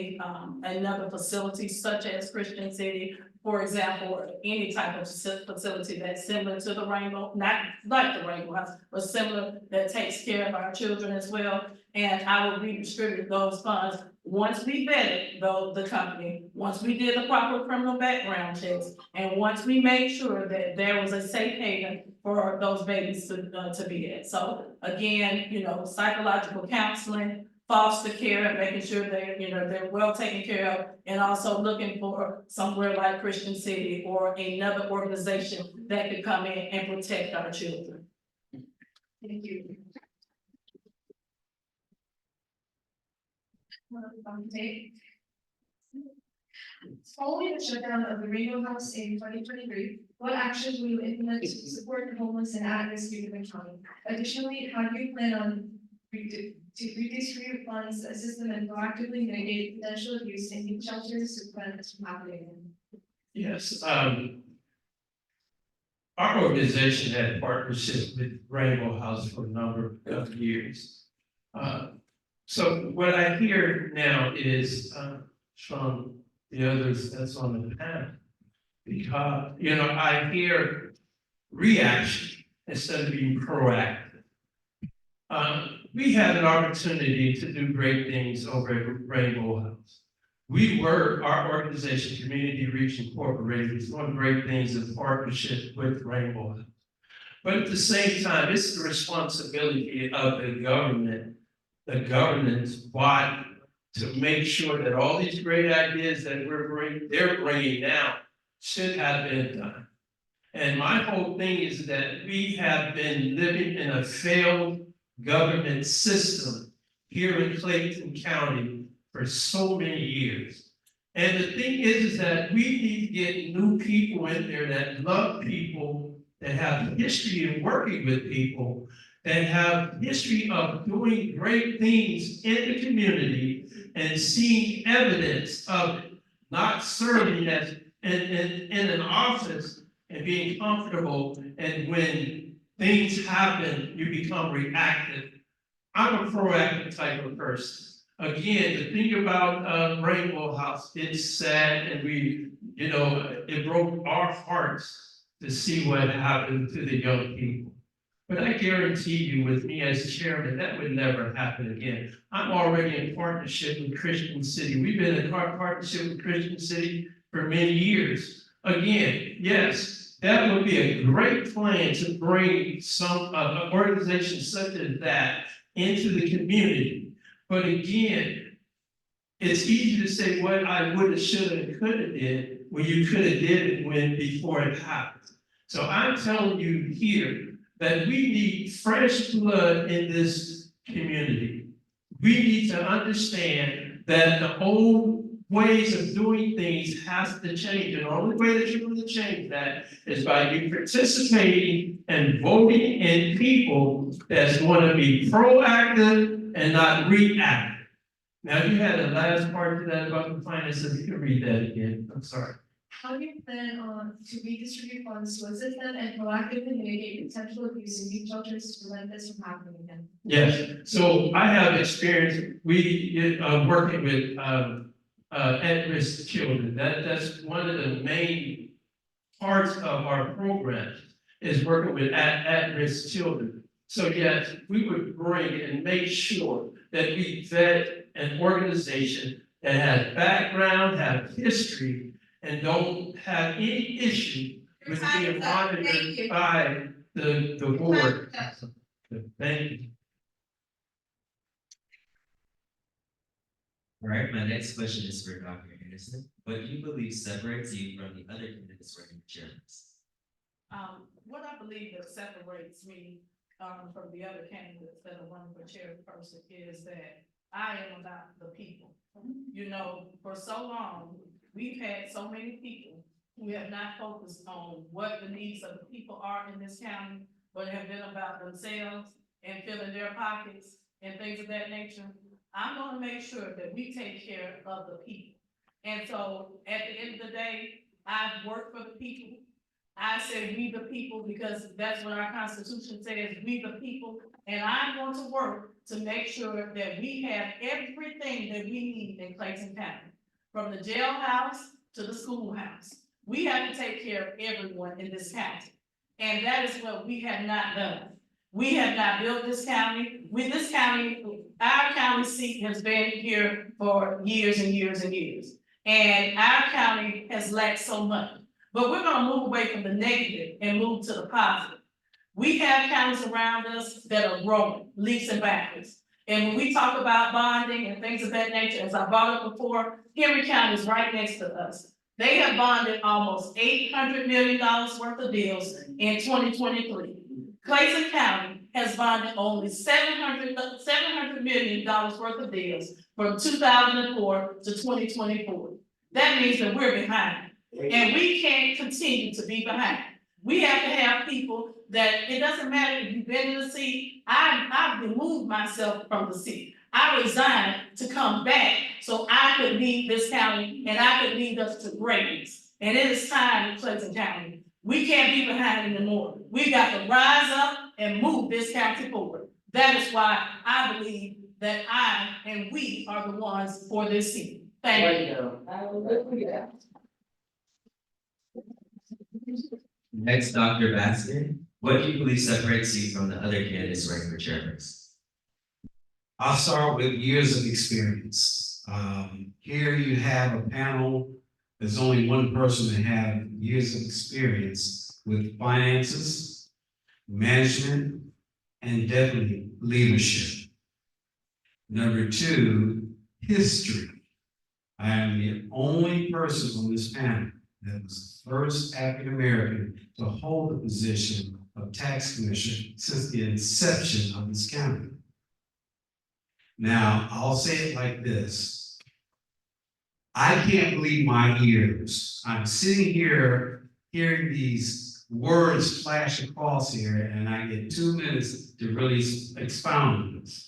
another facility such as Christian City, for example, or any type of facility that's similar to the Rainbow, not like the Rainbow House, but similar, that takes care of our children as well. And I will redistribute those funds once we vetted the company, once we did the proper criminal background checks, and once we made sure that there was a safe haven for those babies to be at. So again, psychological counseling, foster care, and making sure they're well taken care of, and also looking for somewhere like Christian City or another organization that could come in and protect our children. Thank you. Following the shutdown of the Rainbow House in 2023, what actions will you implement to support the homeless and at-risk youth in the county? Additionally, how do you plan on to redistribute funds, assist them, and proactively mitigate potential abuse in youth shelters to prevent this from happening? Yes, our organization had partnerships with Rainbow House for a number of years. So what I hear now is from the others that's on the panel, because, you know, I hear reaction instead of being proactive. We had an opportunity to do great things over at Rainbow House. Our organization, Community Reach Incorporated, is doing great things in partnership with Rainbow House. But at the same time, it's the responsibility of the government, the governance body, to make sure that all these great ideas that they're bringing now should have been done. And my whole thing is that we have been living in a failed government system here in Clayton County for so many years. And the thing is that we need to get new people in there that love people, that have history in working with people, that have history of doing great things in the community and seeing evidence of it, not serving as in an office and being comfortable, and when things happen, you become reactive. I'm a proactive type of person. Again, the thing about Rainbow House, it's sad, and it broke our hearts to see what happened to the young people. But I guarantee you, with me as chairman, that would never happen again. I'm already in partnership with Christian City. We've been in partnership with Christian City for many years. Again, yes, that would be a great plan to bring some organization such as that into the community. But again, it's easy to say what I would have, should have, and could have did when you could have did it before it happened. So I'm telling you here that we need fresh blood in this community. We need to understand that the old ways of doing things has to change. And the only way that you're going to change that is by you participating and voting in people that's going to be proactive and not reactive. Now, you had a last part to that about the finances. You can read that again. I'm sorry. How do you plan on to redistribute funds to assist them and proactively mitigate potential abuse in youth shelters to prevent this from happening again? Yes, so I have experience, working with at-risk children. That's one of the main parts of our program, is working with at-risk children. So yes, we would bring and make sure that we vet an organization that has background, have history, and don't have any issue with being monitored by the board. Thank you. All right, my next question is for Dr. Anderson. What do you believe separates you from the other candidates running for chairman? What I believe that separates me from the other candidates that are running for chairperson is that I am about the people. You know, for so long, we've had so many people who have not focused on what the needs of the people are in this county, but have been about themselves and filling their pockets and things of that nature. I'm gonna make sure that we take care of the people. And so at the end of the day, I've worked for the people. I said we the people because that's what our Constitution says, we the people. And I'm going to work to make sure that we have everything that we need in Clayton County, from the jailhouse to the schoolhouse. We have to take care of everyone in this county. And that is what we have not done. We have not built this county. Our county seat has been here for years and years and years. And our county has lacked so much. But we're gonna move away from the negative and move to the positive. We have counties around us that are growing, leaps and bounds. And when we talk about bonding and things of that nature, as I brought up before, Henry County is right next to us. They have bonded almost $800 million worth of deals in 2023. Clayton County has bonded only $700 million worth of deals from 2004 to 2024. that means that we're behind. And we can't continue to be behind. We have to have people that, it doesn't matter if you've been in the seat, I've removed myself from the seat. I resigned to come back so I could lead this county and I could lead us to greatness. And it is time in Clayton County. We can't be behind anymore. We got to rise up and move this county forward. That is why I believe that I and we are the ones for this seat. Thank you. Next, Dr. Baskin, what do you believe separates you from the other candidates running for chairperson? I'll start with years of experience. Here you have a panel, there's only one person that have years of experience with finances, management, and definitely leadership. Number two, history. I am the only person on this panel that was the first African American to hold the position of tax commissioner since the inception of this county. Now, I'll say it like this. I can't believe my ears. I'm sitting here hearing these words flash across here, and I get 2 minutes to really expound on this.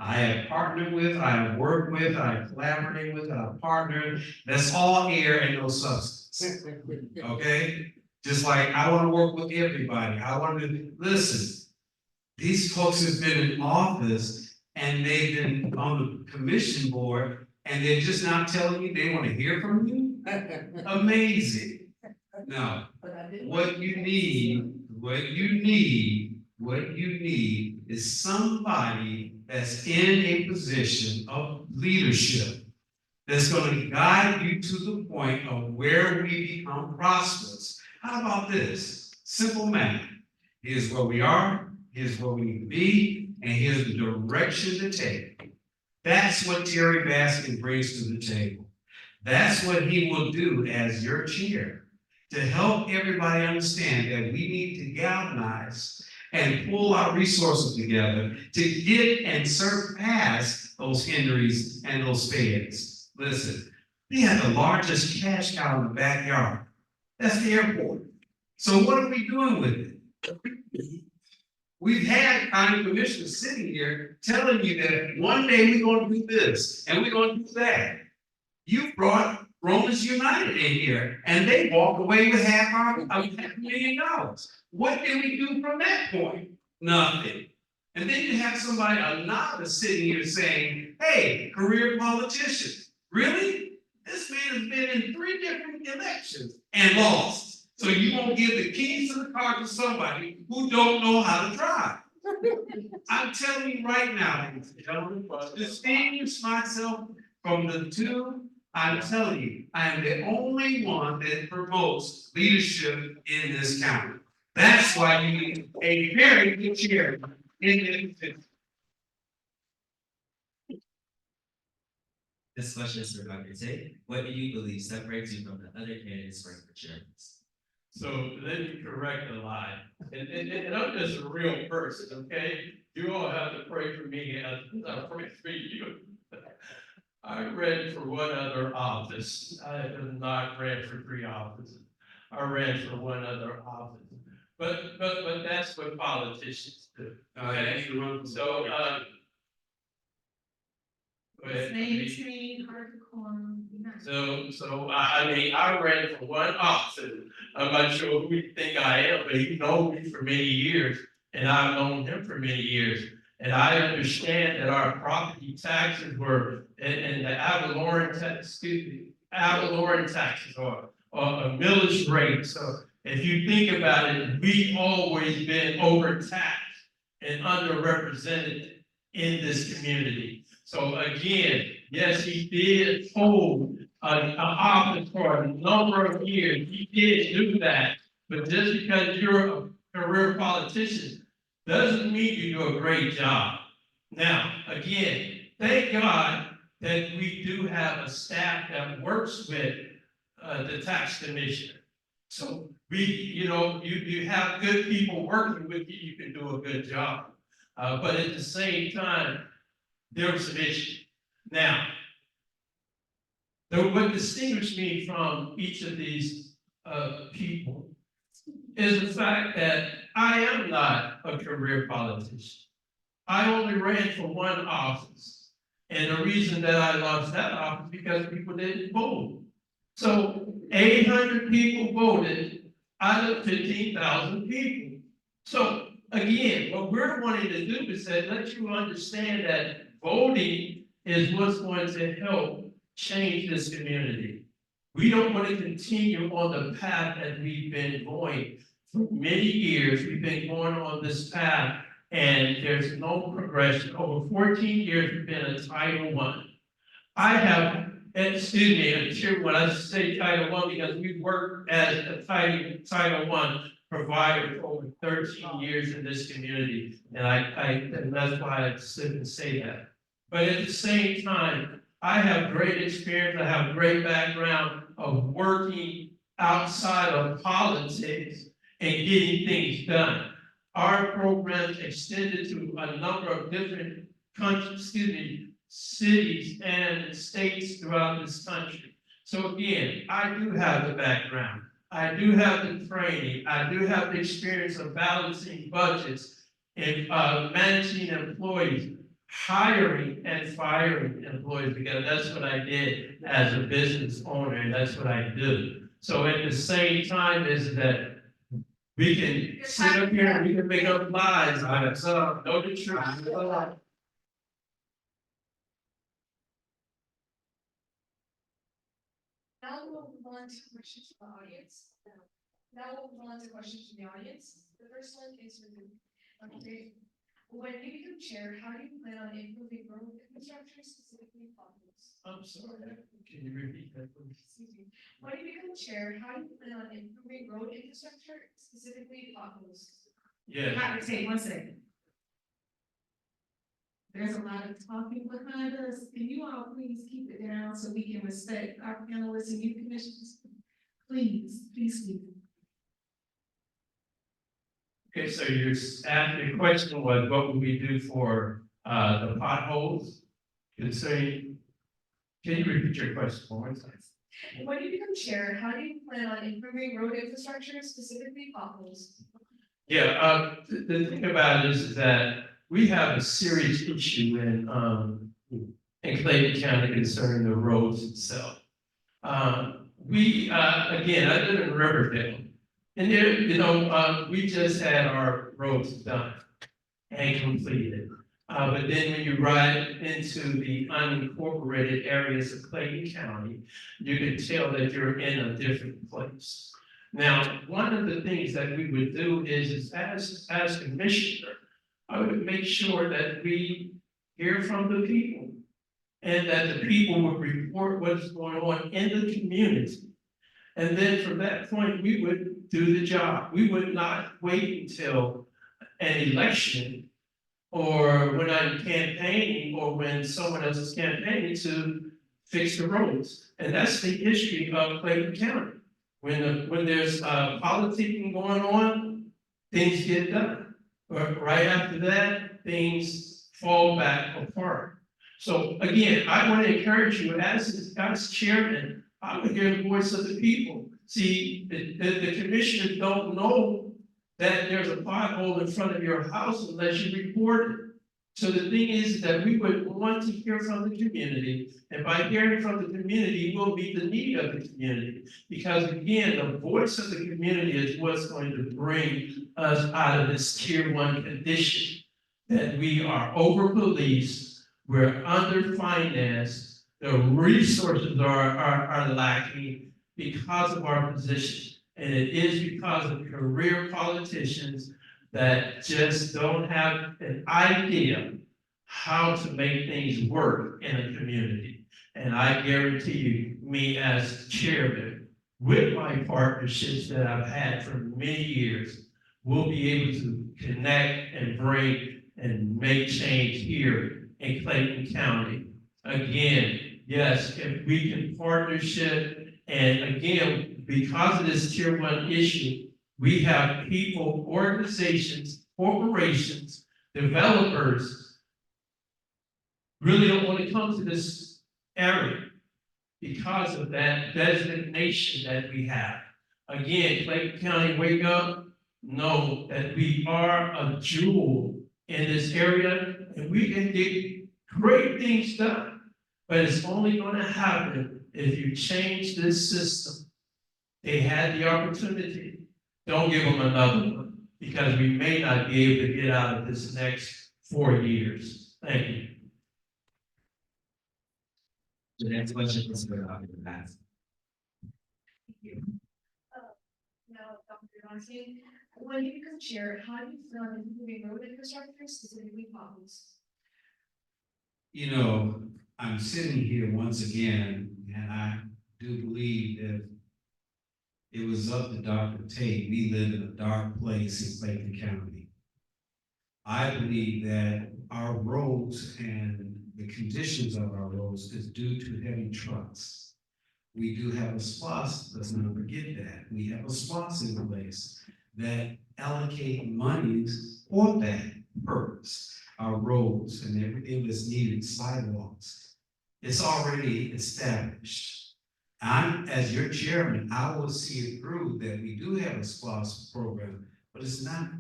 I have partnered with, I have worked with, I have collaborated with, I have partnered. That's all air and no substance. Okay? Just like I want to work with everybody. I want to listen. These folks have been in office and they've been on the commission board and they're just not telling you they want to hear from you? Amazing. No, what you need is somebody that's in a position of leadership that's going to guide you to the point of where we become prosperous. How about this? Simple math. Here's where we are, here's where we need to be, and here's the direction to take. That's what Terry Baskin brings to the table. That's what he will do as your chair, to help everybody understand that we need to galvanize and pull our resources together to get and surpass those Henrys and those Feds. Listen, we have the largest cash cow in the backyard. That's the airport. So what are we doing with it? We've had county commissioners sitting here telling you that one day we're going to do this and we're going to do that. You brought Romans United in here and they walked away with $500,000. What did we do from that point? Nothing. And then you have somebody, a novice, sitting here saying, hey, career politician. Really? This man has been in 3 different elections and lost. So you won't give the keys to the car to somebody who don't know how to drive. I'm telling you right now, ladies and gentlemen, to distinguish myself from the two, I'm telling you, I am the only one that promotes leadership in this county. That's why you need a very good chair in this position. This question is for Dr. Tate. What do you believe separates you from the other candidates running for chairman? So let me correct a lie. And I'm just a real person, okay? You all have to pray for me as I pray for you. I ran for one other office. I have not ran for 3 offices. I ran for one other office. But that's what politicians do. Okay? So go ahead. So I mean, I ran for one office. I'm not sure who you think I am, but he known me for many years, and I've known him for many years. And I understand that our property taxes were, and the Avalon taxes are a millage rate. So if you think about it, we've always been overtaxed and underrepresented in this community. So again, yes, he did hold an office for a number of years. He did do that, but just because you're a career politician doesn't mean you do a great job. Now, again, thank God that we do have a staff that works with the tax commissioner. So you have good people working with you, you can do a good job. But at the same time, there's some issues. Now, What distinguished me from each of these people is the fact that I am not a career politician. I only ran for one office. And the reason that I lost that office because people didn't vote. So 800 people voted out of 15,000 people. So again, what we're wanting to do is that let you understand that voting is what's going to help change this community. We don't want to continue on the path that we've been going for many years. We've been going on this path and there's no progression. Over 14 years, we've been a Title I. I have, excuse me, I'm sure when I say Title I, because we've worked as a Title I provider for over 13 years in this community. And and that's why I shouldn't say that. But at the same time, I have great experience, I have great background of working outside of politics and getting things done. Our programs extended to a number of different cities and states throughout this country. So again, I do have the background. I do have the training. I do have the experience of balancing budgets and managing employees, hiring and firing employees, because that's what I did as a business owner, and that's what I do. So at the same time is that we can sit up here and we can make up lies on it, so know the truth. Now we'll move on to questions from the audience. Now we'll move on to questions from the audience. The first one is for you. Okay. When you become chair, how do you plan on improving road infrastructure, specifically potholes? I'm sorry, can you repeat that, please? Excuse me. When you become chair, how do you plan on improving road infrastructure, specifically potholes? Yes. I would say one second. There's a lot of talking behind us. Can you all please keep it down so we can respect our panelists and you commissioners? Please, please speak. Okay, so your asking the question was, what would we do for the potholes? Concerning, can you repeat your question one more time? When you become chair, how do you plan on improving road infrastructure, specifically potholes? Yeah, the thing about it is that we have a serious issue in Clayton County concerning the roads itself. Again, I live in Riverdale. And there, we just had our roads done and completed. But then when you ride into the unincorporated areas of Clayton County, you can tell that you're in a different place. Now, one of the things that we would do is as commissioner, I would make sure that we hear from the people and that the people would report what is going on in the community. And then from that point, we would do the job. We would not wait until an election or when I'm campaigning or when someone else is campaigning to fix the roads. And that's the history of Clayton County. When there's politicking going on, things get done. But right after that, things fall back apart. So again, I want to encourage you as chairman, I would hear the voice of the people. See, the commissioners don't know that there's a pothole in front of your house unless you report it. So the thing is that we would want to hear from the community, and by hearing from the community, we'll meet the need of the community. Because again, the voice of the community is what's going to bring us out of this tier 1 condition, that we are over-policed, we're under-financed, the resources are lacking because of our position. And it is because of career politicians that just don't have an idea how to make things work in a community. And I guarantee you, me as chairman, with my partnerships that I've had for many years, we'll be able to connect and bring and make change here in Clayton County. Again, yes, if we can partnership, and again, because of this tier 1 issue, we have people, organizations, corporations, developers really don't want to come to this area. because of that designation that we have. Again, Clayton County, wake up, know that we are a jewel in this area, and we can get great things done. But it's only gonna happen if you change this system. They had the opportunity, don't give them another one, because we may not be able to get out of this next 4 years. Thank you. The next question is for Dr. Baskin. Now, Dr. Johnson, when you become chair, how do you feel on improving road infrastructure, specifically potholes? You know, I'm sitting here once again, and I do believe that it was up to Dr. Tate. We live in a dark place in Clayton County. I believe that our roads and the conditions of our roads is due to heavy trucks. We do have a SPOS, let's not forget that. We have a SPOS in place that allocate monies for that purpose. Our roads and everything that's needed, sidewalks. It's already established. As your chairman, I will see it through that we do have a SPOS program, but it's not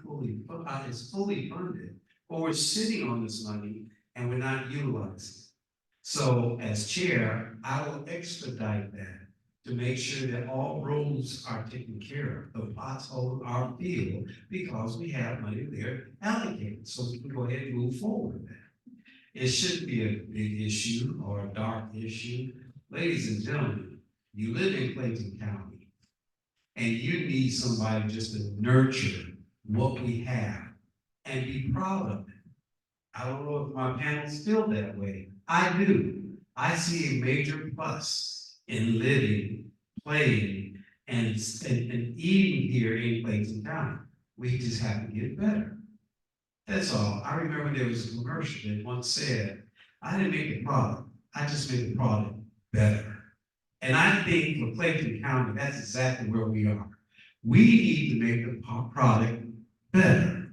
fully, it's fully funded. But we're sitting on this money and we're not utilizing it. So as chair, I will expedite that to make sure that all roads are taken care of. The potholes are filled because we have money there allocated, so we can go ahead and move forward with that. It shouldn't be a big issue or a dark issue. Ladies and gentlemen, you live in Clayton County and you need somebody just to nurture what we have and be proud of it. I don't know if my panels feel that way. I do. I see a major plus in living, playing, and eating here in Clayton County. We just have to get better. That's all. I remember there was a commercial that once said, I didn't make the product, I just made the product better. And I think for Clayton County, that's exactly where we are. We need to make the product better.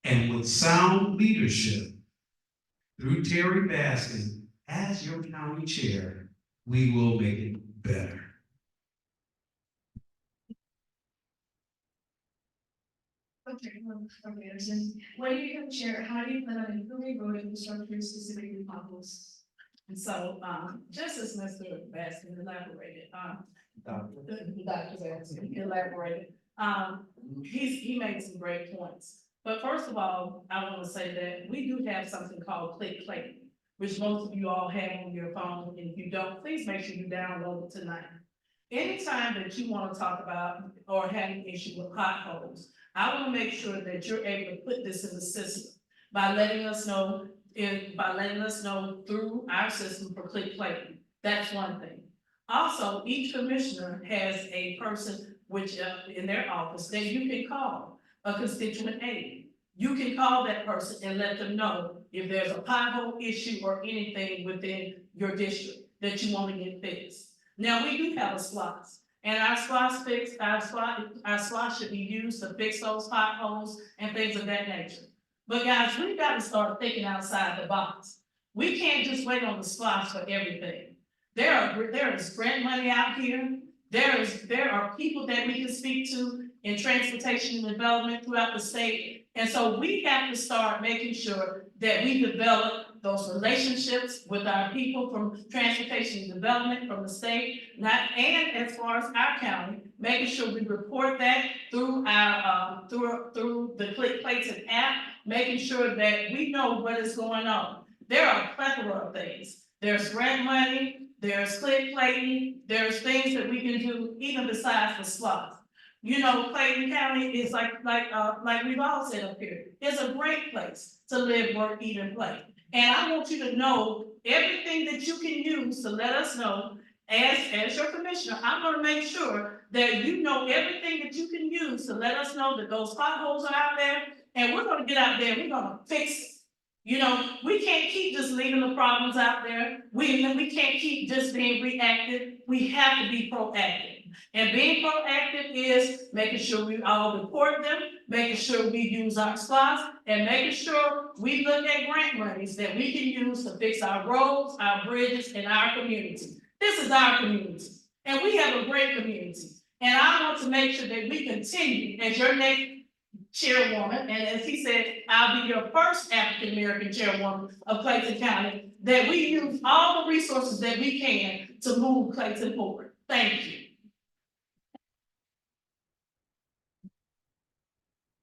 And with sound leadership through Terry Baskin as your county chair, we will make it better. Okay, Dr. Anderson, when you become chair, how do you plan on improving road infrastructure, specifically potholes? And so, just as Mr. Baskin elaborated, the Dr. Baskin elaborated, he made some great points. But first of all, I want to say that we do have something called Click Clayton, which most of you all have on your phone, and if you don't, please make sure you download it tonight. Anytime that you want to talk about or have an issue with potholes, I want to make sure that you're able to put this in the system by letting us know through our system for Click Clayton. That's one thing. Also, each commissioner has a person which in their office that you can call, a constituent aide. You can call that person and let them know if there's a pothole issue or anything within your district that you want to get fixed. Now, we do have a SPOS, and our SPOS should be used to fix those potholes and things of that nature. But guys, we've got to start thinking outside the box. We can't just wait on the SPOS for everything. There is grant money out here. There are people that we can speak to in transportation and development throughout the state. And so we have to start making sure that we develop those relationships with our people from transportation and development from the state, and as far as our county, making sure we report that through our through the Click Clayton app, making sure that we know what is going on. There are a plethora of things. There's grant money, there's Click Clayton, there's things that we can do even besides the SPOS. You know, Clayton County is like we've all said up here, it's a great place to live, work, eat, and play. And I want you to know everything that you can use to let us know as your commissioner. I'm gonna make sure that you know everything that you can use to let us know that those potholes are out there, and we're gonna get out there, we're gonna fix it. You know, we can't keep just leaving the problems out there. We can't keep just being reactive. We have to be proactive. And being proactive is making sure we all report them, making sure we use our spots, and making sure we look at grant monies that we can use to fix our roads, our bridges, and our community. This is our community, and we have a great community. And I want to make sure that we continue as your next chairwoman, and as he said, I'll be your first African American chairwoman of Clayton County, that we use all the resources that we can to move Clayton forward. Thank you.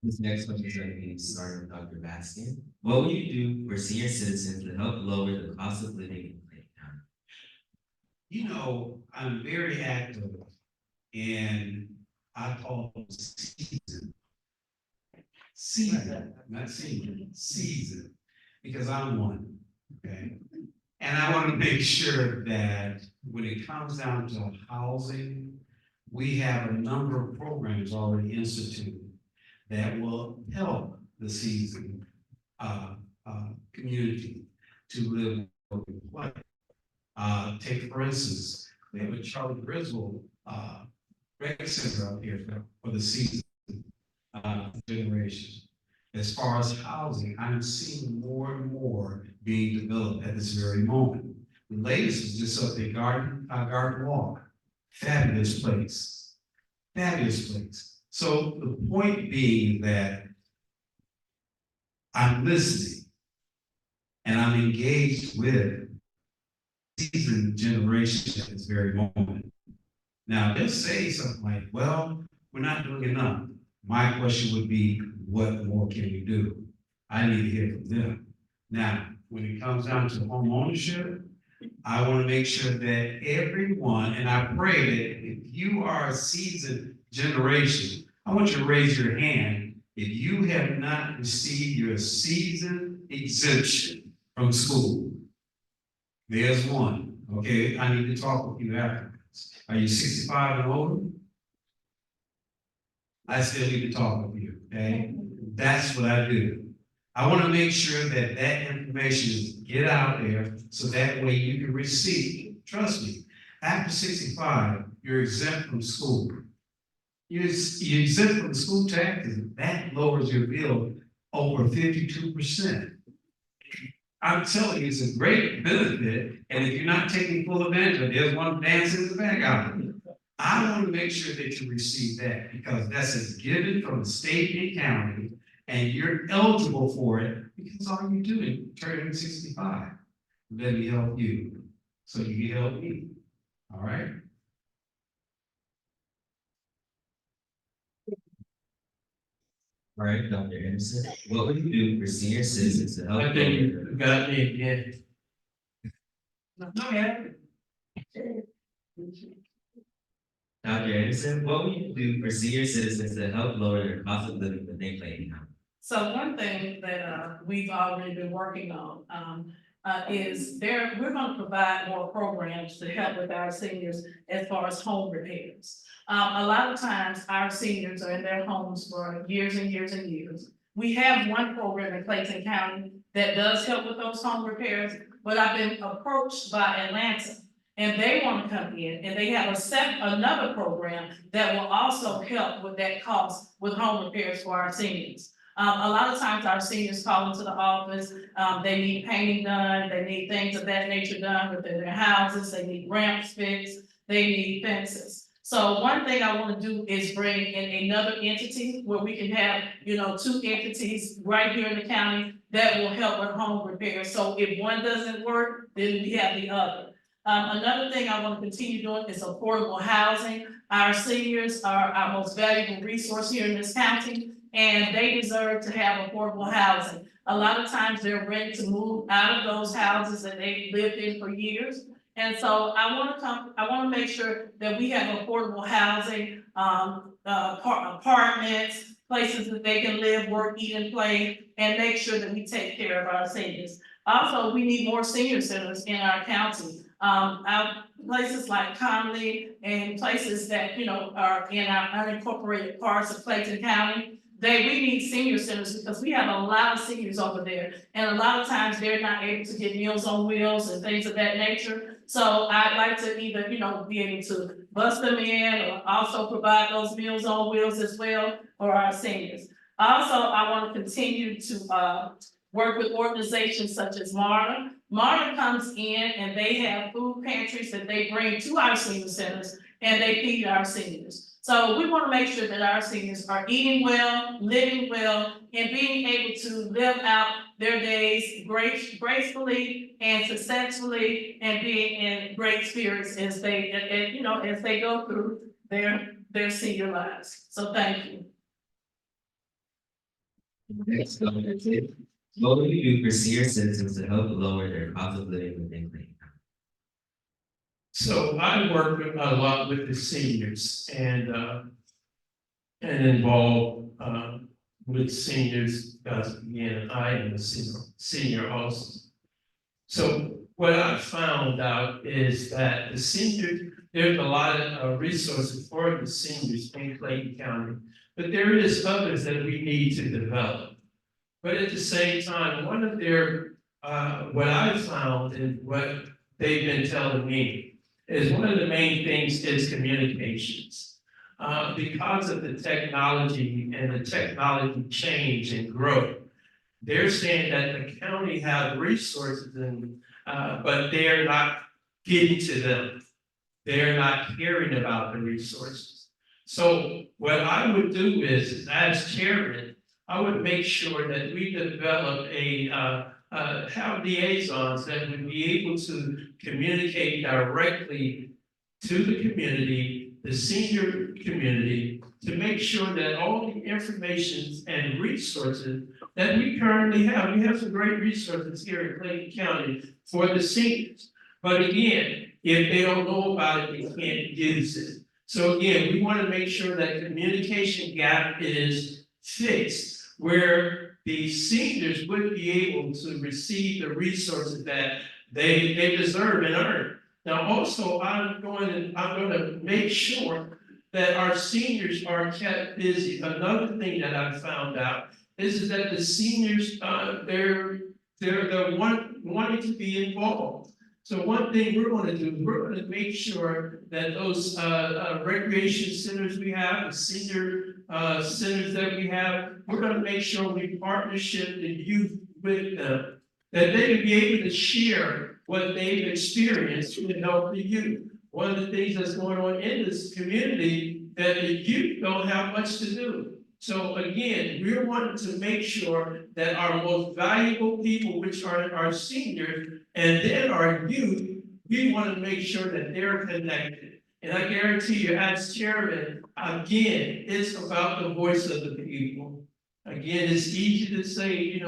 This next question is going to be starting with Dr. Baskin. What will you do for senior citizens to help lower the cost of living in Clayton County? You know, I'm very active in, I call them season, not season, season, because I'm one, okay? And I want to make sure that when it comes down to housing, we have a number of programs already instituted that will help the seasoned community to live in place. Take for instance, we have a Charlie Griswold rec center up here for the seasoned generation. As far as housing, I'm seeing more and more being developed at this very moment. The latest is just up there, Garden Walk, fabulous place, fabulous place. So the point being that I'm listening and I'm engaged with seasoned generation at this very moment. Now they'll say something like, well, we're not doing enough. My question would be, what more can we do? I need to hear from them. Now, when it comes down to home ownership, I want to make sure that everyone, and I pray that if you are a seasoned generation, I want you to raise your hand if you have not received your season exemption from school. There's one, okay? I need to talk with you afterwards. Are you 65 and older? I still need to talk with you, okay? That's what I do. I want to make sure that that information is get out there so that way you can receive. Trust me, after 65, you're exempt from school. You're exempt from school taxes. That lowers your bill over 52%. I'm telling you, it's a great benefit, and if you're not taking full advantage of it, there's one dancing in the back out there. I want to make sure that you receive that because that's a given from the state and county, and you're eligible for it because all you're doing turning 65. Let me help you so you can help me. All right. All right, Dr. Anderson, what would you do for senior citizens to help? I think you got me again. Dr. Anderson, what would you do for senior citizens to help lower their cost of living within Clayton County? So one thing that we've already been working on is we're gonna provide more programs to help with our seniors as far as home repairs. A lot of times our seniors are in their homes for years and years and years. We have one program in Clayton County that does help with those home repairs, but I've been approached by Atlanta. And they want to come in and they have another program that will also help with that cost with home repairs for our seniors. A lot of times our seniors call into the office, they need painting done, they need things of that nature done within their houses, they need ramps fixed, they need fences. So one thing I want to do is bring in another entity where we can have, two entities right here in the county that will help with home repairs. So if one doesn't work, then we have the other. Another thing I want to continue doing is affordable housing. Our seniors are our most valuable resource here in this county, and they deserve to have affordable housing. A lot of times they're ready to move out of those houses that they've lived in for years. And so I want to make sure that we have affordable housing, apartments, places that they can live, work, eat, and play, and make sure that we take care of our seniors. Also, we need more senior centers in our county. Our places like Conley and places that, are in our unincorporated parts of Clayton County, we need senior centers because we have a lot of seniors over there. And a lot of times they're not able to get Meals on Wheels and things of that nature. So I'd like to either, be able to bus them in or also provide those Meals on Wheels as well for our seniors. Also, I want to continue to work with organizations such as MARTA. MARTA comes in and they have food pantries that they bring to our senior centers and they feed our seniors. So we want to make sure that our seniors are eating well, living well, and being able to live out their days gracefully and successfully and being in great spirits as they, as they go through their senior lives. So thank you. Next, what will you do for senior citizens to help lower their cost of living within Clayton County? So I work a lot with the seniors and involved, with seniors, because again, I am a senior also. So what I found out is that the seniors, there's a lot of resources for the seniors in Clayton County, but there is others that we need to develop. But at the same time, one of their, what I found and what they've been telling me is one of the main things is communications. Because of the technology and the technology change and growth, they're saying that the county has resources and, but they're not getting to them. They're not hearing about the resources. So what I would do is, as chairman, I would make sure that we develop have liaisons that would be able to communicate directly to the community, the senior community, to make sure that all the information and resources that we currently have some great resources here in Clayton County for the seniors. But again, if they don't know about it, they can't use it. So again, we want to make sure that communication gap is fixed, where the seniors would be able to receive the resources that they deserve and earn. Now, also, I'm going to make sure that our seniors are kept busy. Another thing that I found out is that the seniors, they're wanting to be involved. So one thing we're going to do, we're going to make sure that those recreation centers we have, the senior centers that we have, we're going to make sure we partnership the youth with them, that they can be able to share what they've experienced to help the youth. One of the things that's going on in this community that the youth don't have much to do. So again, we're wanting to make sure that our most valuable people, which are our seniors, and then our youth, we want to make sure that they're connected. And I guarantee you, as chairman, again, it's about the voice of the people. Again, it's easy to say,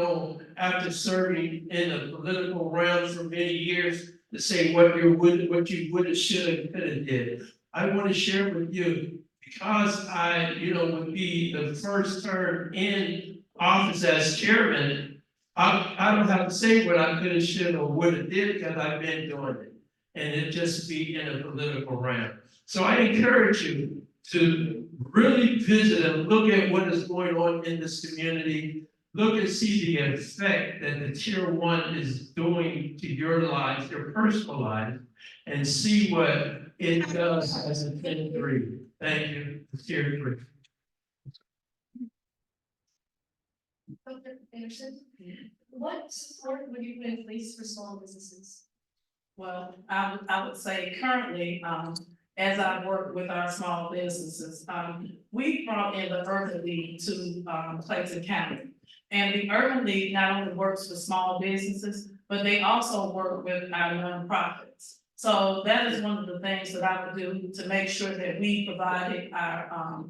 after serving in a political realm for many years, to say what you would have, should have, could have did. I want to share with you, because I, would be the first term in office as chairman, I don't have to say what I could have, should, or would have did, because I've been doing it. And it just be in a political realm. So I encourage you to really visit and look at what is going on in this community. Look and see the effect that the Tier 1 is doing to your life, your personal life, and see what it does as a Tier 3. Thank you, Tier 3. Dr. Anderson, what support would you put in place for small businesses? Well, I would say currently, as I work with our small businesses, we brought in the Urban League to Clayton County. And the Urban League not only works with small businesses, but they also work with our nonprofits. So that is one of the things that I would do to make sure that we provided our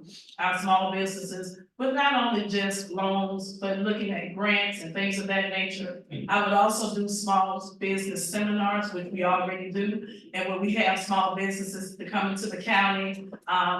small businesses, but not only just loans, but looking at grants and things of that nature. I would also do small business seminars, which we already do. And when we have small businesses to come into the county,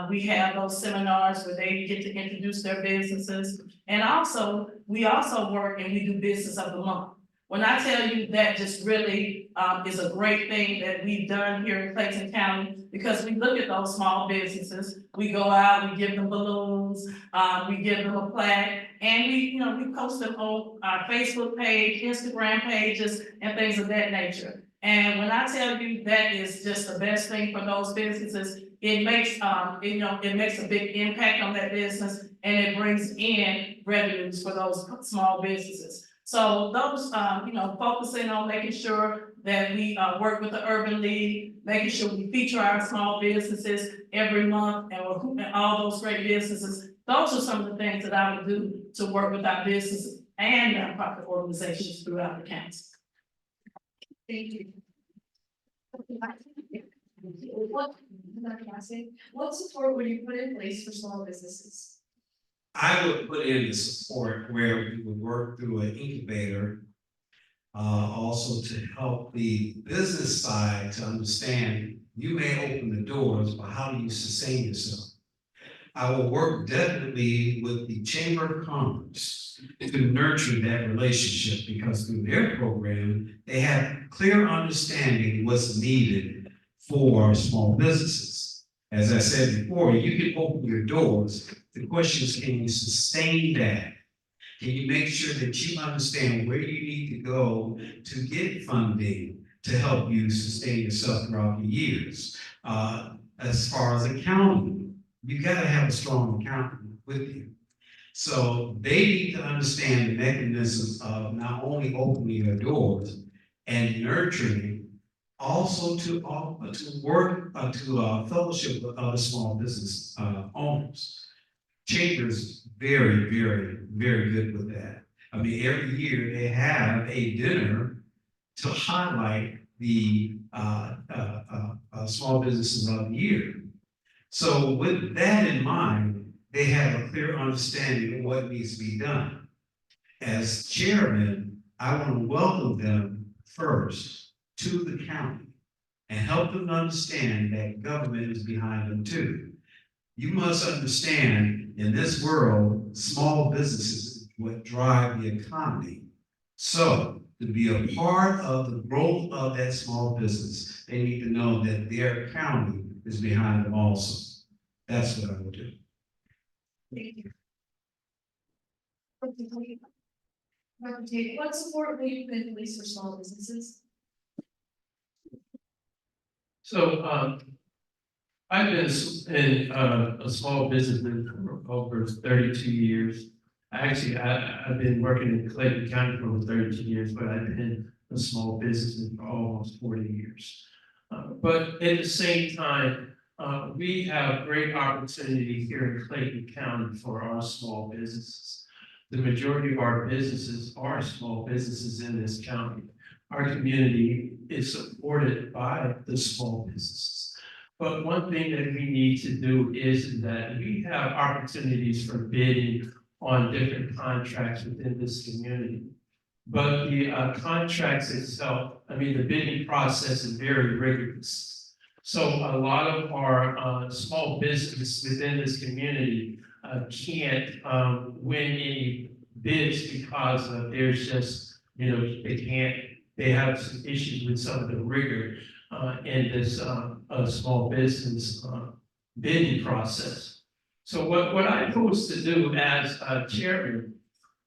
we have those seminars where they get to introduce their businesses. And also, we also work and we do business of the month. When I tell you that just really is a great thing that we've done here in Clayton County, because we look at those small businesses, we go out, we give them balloons, we give them a plaque, and we post them on our Facebook page, Instagram pages, and things of that nature. And when I tell you that is just the best thing for those businesses, it makes, it makes a big impact on that business and it brings in revenues for those small businesses. So those, focusing on making sure that we, work with the Urban League, making sure we feature our small businesses every month and all those great businesses. Those are some of the things that I would do to work with our businesses and nonprofit organizations throughout the county. Thank you. What support would you put in place for small businesses? I would put in the support where we would work through an incubator. Also to help the business side to understand, you may open the doors, but how do you sustain yourself? I will work definitely with the Chamber of Commerce to nurture that relationship, because through their program, they have clear understanding what's needed for small businesses. As I said before, you can open your doors. The question is, can you sustain that? Can you make sure that you understand where you need to go to get funding to help you sustain yourself throughout the years? As far as accounting, you gotta have a strong accountant with you. So they need to understand the mechanisms of not only opening their doors and nurturing, also to work to fellowship with other small business owners. Chamber's very, very, very good with that. I mean, every year they have a dinner to highlight the small businesses of the year. So with that in mind, they have a clear understanding of what needs to be done. As chairman, I want to welcome them first to the county and help them understand that government is behind them too. You must understand, in this world, small businesses is what drive the economy. So to be a part of the growth of that small business, they need to know that their county is behind them also. That's what I would do. Thank you. Dr. Tate, what support will you put in place for small businesses? So, I've been in a small business for over 32 years. Actually, I've been working in Clayton County for over 32 years, but I've been a small business for almost 40 years. But at the same time, we have great opportunity here in Clayton County for our small businesses. The majority of our businesses are small businesses in this county. Our community is supported by the small businesses. But one thing that we need to do is that we have opportunities for bidding on different contracts within this community. But the contracts itself, the bidding process is very rigorous. So a lot of our small businesses within this community can't win any bids because there's just, they have some issues with some of the rigor in this small business bidding process. So what I propose to do as chairman,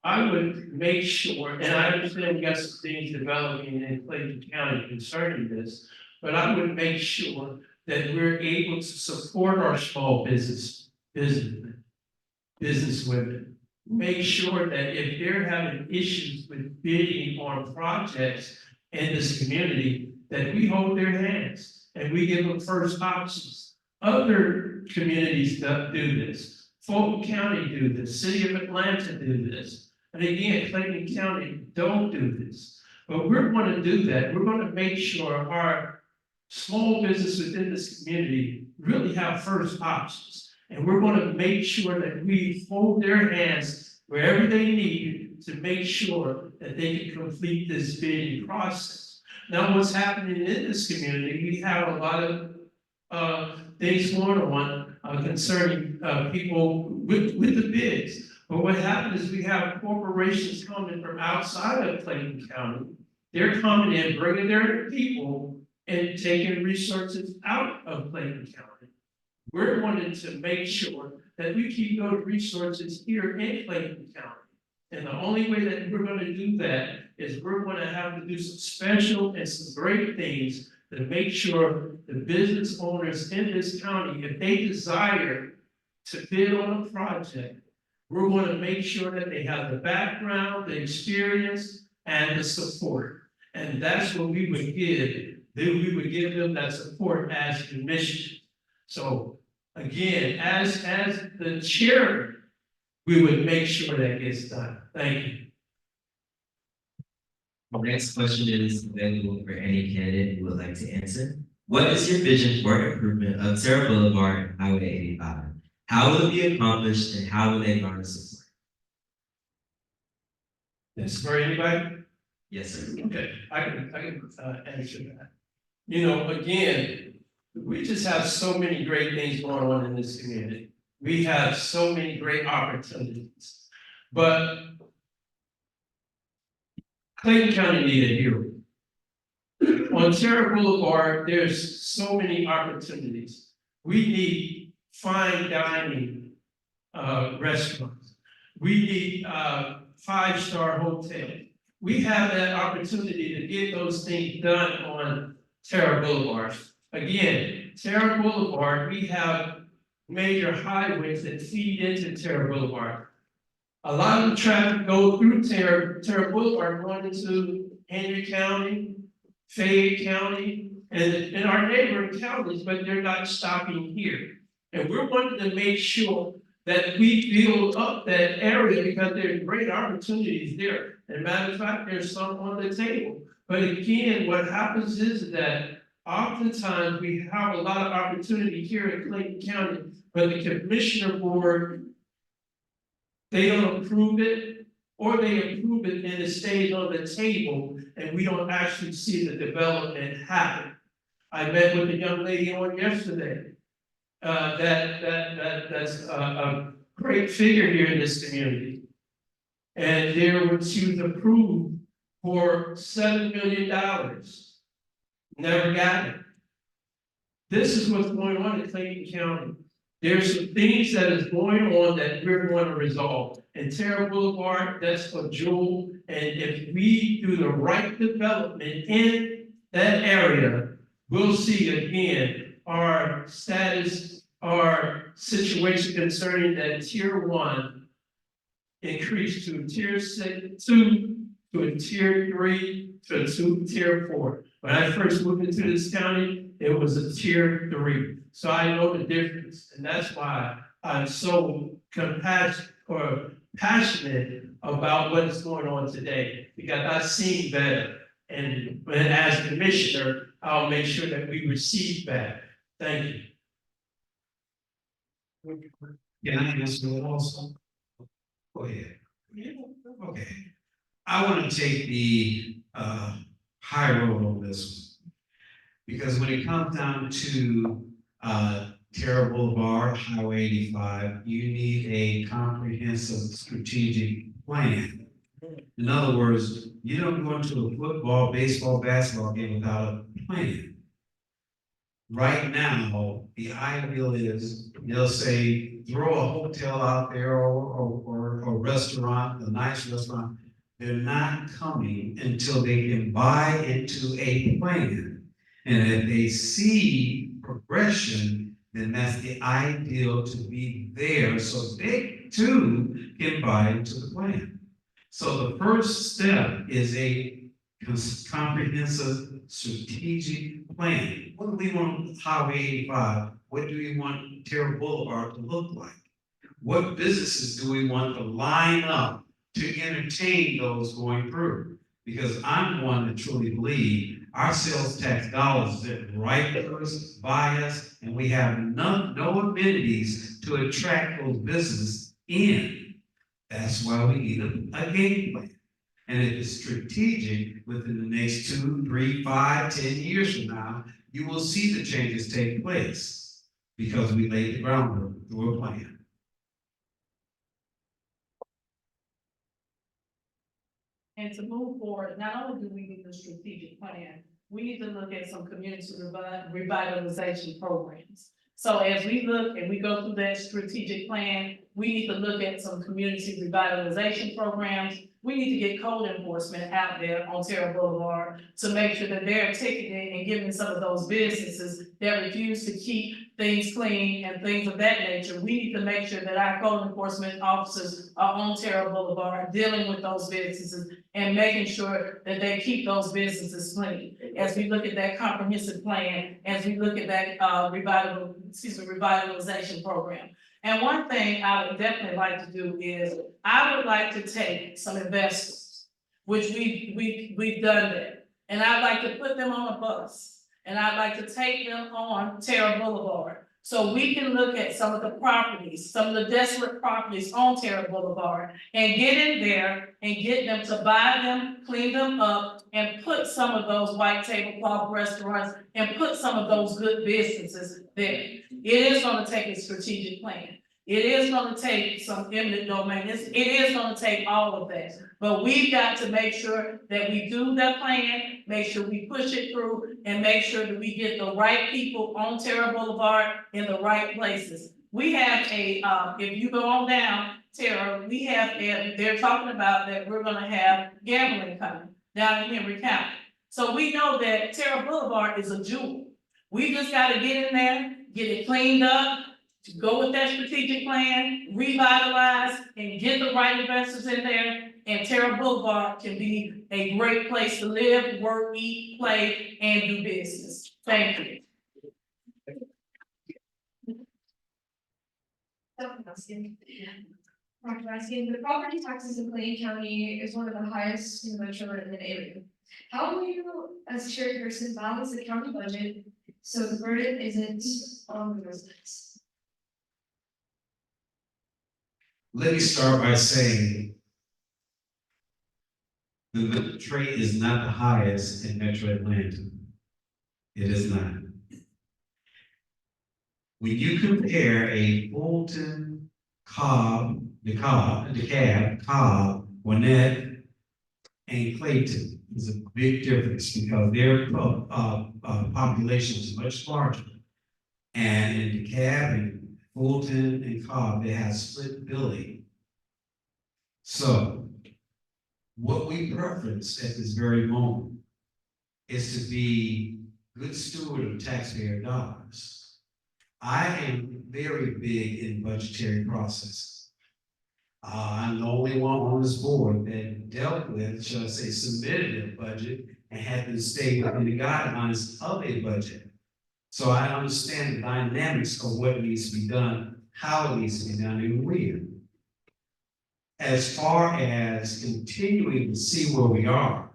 I would make sure, and I understand we got some things developing in Clayton County concerning this, but I would make sure that we're able to support our small businesswomen. Make sure that if they're having issues with bidding on projects in this community, that we hold their hands and we give them first options. Other communities do this. Fulton County do this. City of Atlanta do this. And again, Clayton County don't do this. But we're going to do that. We're going to make sure our small business within this community really have first options. And we're going to make sure that we hold their hands wherever they need to make sure that they can complete this bidding process. Now, what's happening in this community, we have a lot of things going on concerning people with the bids. But what happens is we have corporations coming from outside of Clayton County. They're coming in, bringing their people and taking resources out of Clayton County. We're wanting to make sure that we keep those resources here in Clayton County. And the only way that we're going to do that is we're gonna have to do some special and some great things to make sure the business owners in this county, if they desire to bid on a project, we're gonna make sure that they have the background, the experience, and the support. And that's what we would give, then we would give them that support as commission. So again, as the chairman, we would make sure that gets done. Thank you. The next question is available for any candidate who would like to answer. What is your vision for improvement of Terra Boulevard and Highway 85? How will it be accomplished and how will they garner support? This for anybody? Yes, sir. Okay, I can answer that. You know, again, we just have so many great things going on in this community. We have so many great opportunities, but Clayton County need a hero. On Terra Boulevard, there's so many opportunities. We need fine dining restaurants. We need 5-star hotel. We have that opportunity to get those things done on Terra Boulevard. Again, Terra Boulevard, we have major highways that feed into Terra Boulevard. A lot of the traffic go through Terra Boulevard going into Henry County, Fayette County, and our neighboring counties, but they're not stopping here. And we're wanting to make sure that we build up that area because there's great opportunities there. As a matter of fact, there's some on the table. But again, what happens is that oftentimes we have a lot of opportunity here in Clayton County, but the commissioner board, they don't approve it, or they approve it and it stays on the table, and we don't actually see the development happen. I met with a young lady on yesterday, that's a great figure here in this community. And she was approved for $7 million. Never got it. This is what's going on in Clayton County. There's some things that is going on that we're going to resolve. And Terra Boulevard, that's a jewel. And if we do the right development in that area, we'll see again our status, our situation concerning that tier 1 increased to tier 2 to a tier 3 to a tier 4. When I first moved into this county, it was a tier 3. So I know the difference, and that's why I'm so passionate about what is going on today, because I've seen better. And as commissioner, I'll make sure that we receive better. Thank you. Can I answer that also? Go ahead. Okay. I want to take the high road on this one. Because when it comes down to Terra Boulevard, Highway 85, you need a comprehensive strategic plan. In other words, you don't go into a football, baseball, basketball game without a plan. Right now, the ideal is they'll say, throw a hotel out there or a restaurant, a nice restaurant. They're not coming until they can buy into a plan. And if they see progression, then that's the ideal to be there so they too can buy into the plan. So the first step is a comprehensive strategic plan. What do we want Highway 85? What do we want Terra Boulevard to look like? What businesses do we want to line up to entertain those going through? Because I'm one that truly believe our sales tax dollars sit right for us, by us, and we have no amenities to attract those businesses in. That's why we need a game plan. And if it's strategic within the next 2, 3, 5, 10 years from now, you will see the changes take place because we laid the groundwork through a plan. And to move forward, not only do we need the strategic plan, we need to look at some community revitalization programs. So as we look and we go through that strategic plan, we need to look at some community revitalization programs. we need to get code enforcement out there on Terra Boulevard to make sure that they're ticketing and giving some of those businesses that refuse to keep things clean and things of that nature. We need to make sure that our code enforcement officers are on Terra Boulevard dealing with those businesses and making sure that they keep those businesses clean. As we look at that comprehensive plan, as we look at that revitalization program. And one thing I would definitely like to do is, I would like to take some investors, which we've done that. And I'd like to put them on a bus, and I'd like to take them on Terra Boulevard. So we can look at some of the properties, some of the desolate properties on Terra Boulevard, and get in there and get them to buy them, clean them up, and put some of those white tablecloth restaurants and put some of those good businesses there. It is gonna take a strategic plan. It is gonna take some eminent domain. It is gonna take all of that. But we've got to make sure that we do that plan, make sure we push it through, and make sure that we get the right people on Terra Boulevard in the right places. We have if you go on down Terra, we have, they're talking about that we're gonna have gambling coming down in Henry County. So we know that Terra Boulevard is a jewel. We just gotta get in there, get it cleaned up, to go with that strategic plan, revitalize, and get the right investors in there. And Terra Boulevard can be a great place to live, work, eat, play, and do business. Thank you. Dr. Raskin, the property taxes in Plain County is one of the highest in the metropolitan area. How will you, as chairperson, balance the county budget so the burden isn't on the residents? Let me start by saying the millage rate is not the highest in Metro Atlanta. It is not. When you compare a Fulton, Cobb, DeKalb, Cobb, Gwinnett, and Clayton, is a big difference because their population is much larger. And in DeKalb and Fulton and Cobb, they have split billing. So what we preference at this very moment is to be good steward of taxpayer dollars. I am very big in budgetary process. I'm the only one on this board that dealt with, shall I say, submitted a budget and had to stay within the guidelines of a budget. So I understand the dynamics of what needs to be done, how it needs to be done, and when. As far as continuing to see where we are,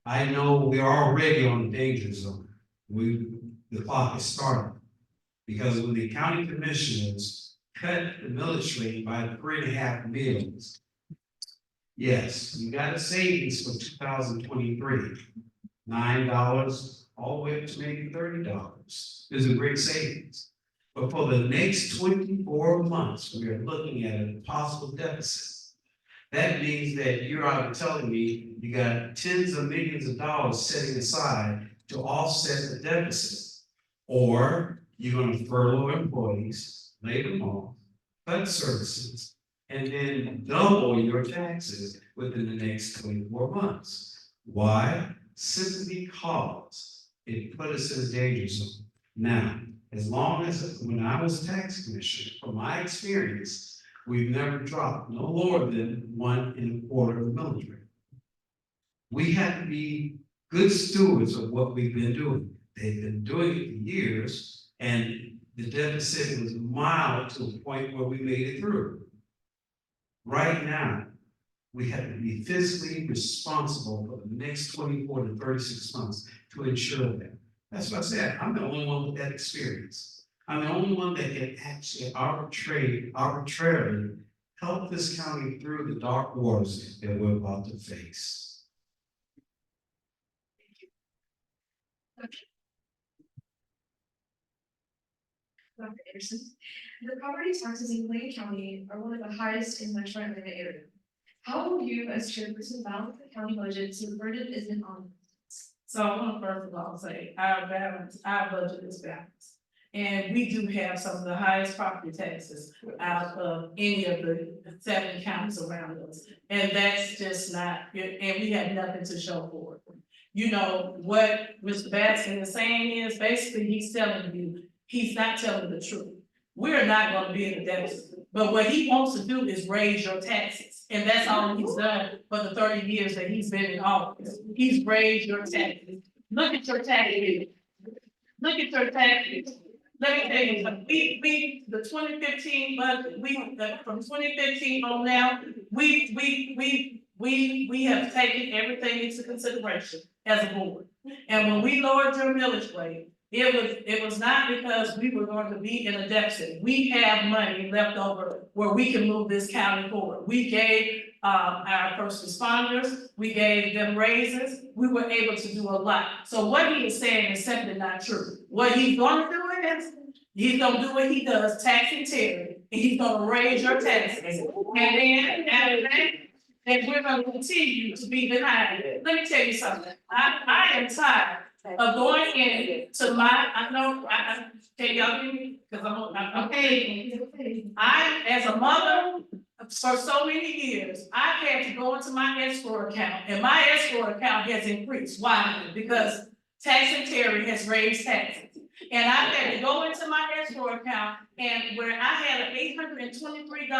I know we're already on the danger zone. The clock is starting. Because when the county commissioners cut the millage rate by 3.5 mills, yes, you got a savings for 2023, $9 all the way up to maybe $30. Is a great savings. But for the next 24 months, we are looking at a possible deficit. That means that you're out telling me you got tens of millions of dollars setting aside to offset the deficit. Or you're going to furlough employees, lay them off, cut services, and then double your taxes within the next 24 months. Why? Simply because it put us in a danger zone. Now, as long as, when I was a tax commissioner, from my experience, we've never dropped no lower than 1.25 of the millage rate. We have to be good stewards of what we've been doing. They've been doing it for years, and the deficit was mild to a point where we made it through. Right now, we have to be fiscally responsible for the next 24 to 36 months to ensure that. That's what I said. I'm the only one with that experience. I'm the only one that can actually arbitrarily help this county through the dark waters that we're about to face. Dr. Anderson, the property taxes in Plain County are one of the highest in the Metro Atlanta area. How will you, as chairperson, balance the county budget so the burden isn't on? So I want to first of all say our budget is balanced. And we do have some of the highest property taxes out of any of the 7 counties around us. And that's just not, and we have nothing to show for it. You know, what Mr. Baskin is saying is basically he's telling you, he's not telling the truth. We're not gonna be in a deficit, but what he wants to do is raise your taxes. And that's all he's done for the 30 years that he's been in office. He's raised your taxes. Look at your taxes. Look at your taxes. Let me tell you, something. The 2015 budget, from 2015 on now, we have taken everything into consideration as a board. And when we lowered your millage rate, it was not because we were going to be in a deficit. We have money left over where we can move this county forward. We gave our first responders, we gave them raises, we were able to do a lot. So what he is saying is simply not true. What he's gonna do is, he's gonna do what he does, tax and Terry, and he's gonna raise your taxes. And then, after that, then we're gonna continue to be behind. Let me tell you something, I am tired of going in to my, can y'all hear me? Cause I'm paying. I, as a mother, for so many years, I had to go into my escrow account, and my escrow account has increased. Why? Because tax and Terry has raised taxes. And I had to go into my escrow account, and where I had an $823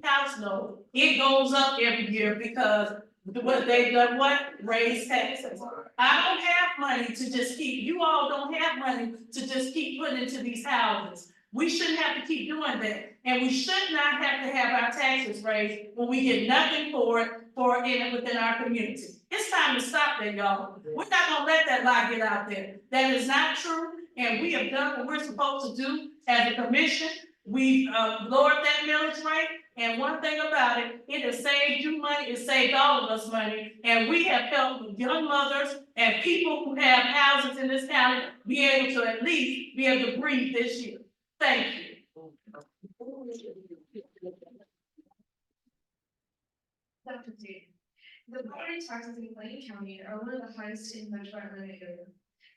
house note, it goes up every year because what they've done, raised taxes. I don't have money to just keep, you all don't have money to just keep putting into these houses. We shouldn't have to keep doing that, and we should not have to have our taxes raised when we get nothing for it, within our community. It's time to stop that, y'all. We're not gonna let that lie get out there. That is not true, and we have done what we're supposed to do as a commission. We've lowered that millage rate, and one thing about it, it has saved you money, it saved all of us money, and we have helped young mothers and people who have houses in this county be able to at least be able to breathe this year. Thank you. Dr. Davis, the property taxes in Lane County are one of the highest in Metro Atlanta area.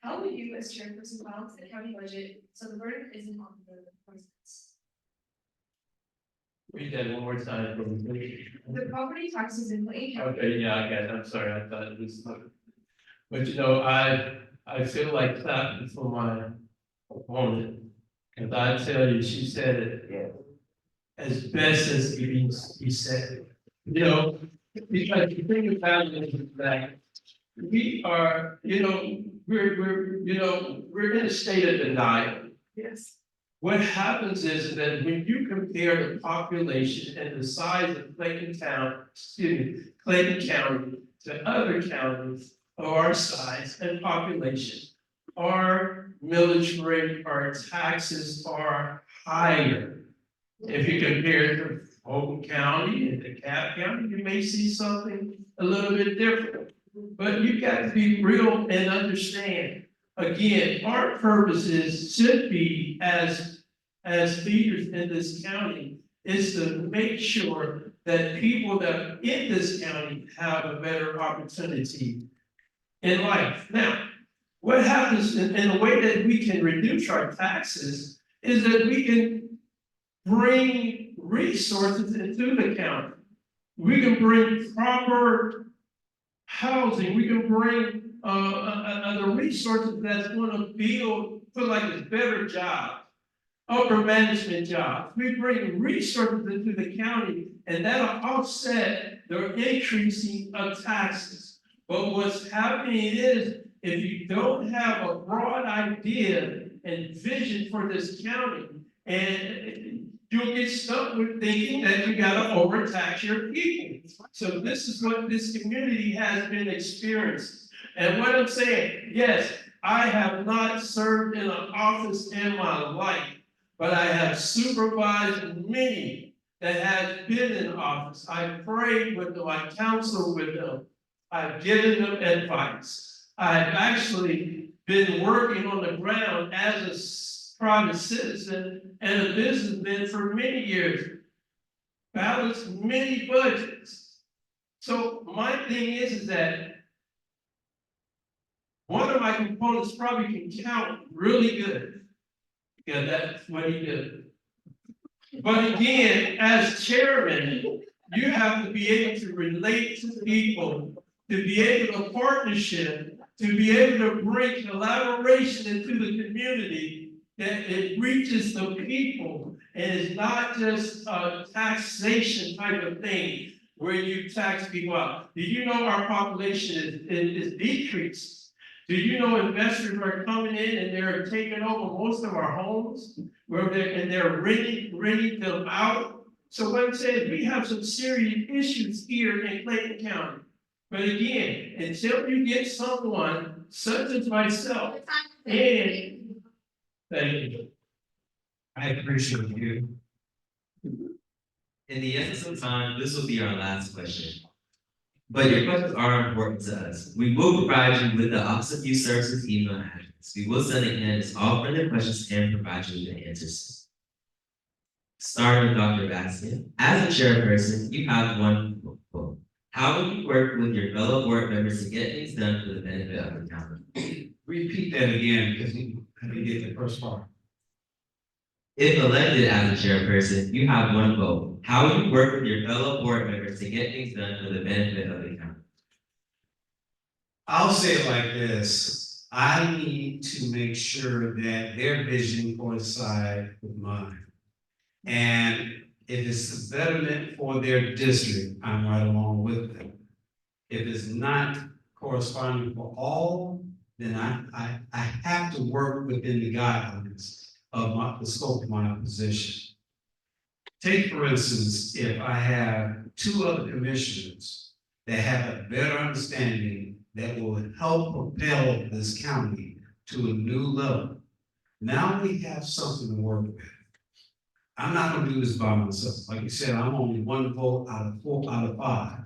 How will you, as chairperson, balance the county budget so the burden isn't on the residents? Read that one more time for me, please. The property taxes in Lane County. Okay, yeah, I got it. I'm sorry, I thought it was. But you know, I feel like clapping for my opponent. Cause I tell you, she said it as best as it can be said. You know, because the thing about it is that we are, we're in a state of denial. Yes. What happens is that when you compare the population and the size of Clayton County to other counties of our size and population, our millage rate, our taxes are higher. If you compare it to Fulton County and DeKalb County, you may see something a little bit different. But you got to be real and understand, again, our purposes should be as leaders in this county is to make sure that people that are in this county have a better opportunity in life. Now, what happens in the way that we can reduce our taxes is that we can bring resources into the county. We can bring proper housing, we can bring the resources that's gonna put like a better job, upper management jobs. We bring resources into the county and that'll offset the increasing of taxes. But what's happening is, if you don't have a broad idea and vision for this county, and you'll get stuck with thinking that you gotta overtax your people. So this is what this community has been experiencing. And what I'm saying, yes, I have not served in an office in my life, but I have supervised many that have been in office. I prayed with them, I counseled with them, I've given them advice. I've actually been working on the ground as a private citizen and a businessman for many years, balanced many budgets. So my thing is that one of my components probably can count really good. Yeah, that's what he did. But again, as chairman, you have to be able to relate to people, to be able to partnership, to be able to bring collaboration into the community, that it reaches the people, and it's not just a taxation type of thing where you tax people out. Do you know our population is decreased? Do you know investors are coming in and they're taking over most of our homes? Where they're renting them out. So what I'm saying, we have some serious issues here in Clayton County. But again, until you get someone such as myself, and thank you. I appreciate you. In the essence of time, this will be our last question. But your questions are important to us. We will provide you with the Office of Youth Services email address. We will send the candidates all further questions and provide you with the answers. Starting with Dr. Baskin, as a chairperson, you have one vote. How will you work with your fellow board members to get things done for the benefit of the county? Repeat that again, because I didn't get the first part. If elected as a chairperson, you have one vote. How will you work with your fellow board members to get things done for the benefit of the county? I'll say it like this, I need to make sure that their vision coincides with mine. And if it's the betterment for their district, I'm right along with them. If it's not corresponding for all, then I have to work within the guidelines of the scope of my position. Take, for instance, if I have two other commissioners that have a better understanding that will help propel this county to a new level, now we have something to work with. I'm not gonna do this by myself. Like you said, I'm only one vote out of 5.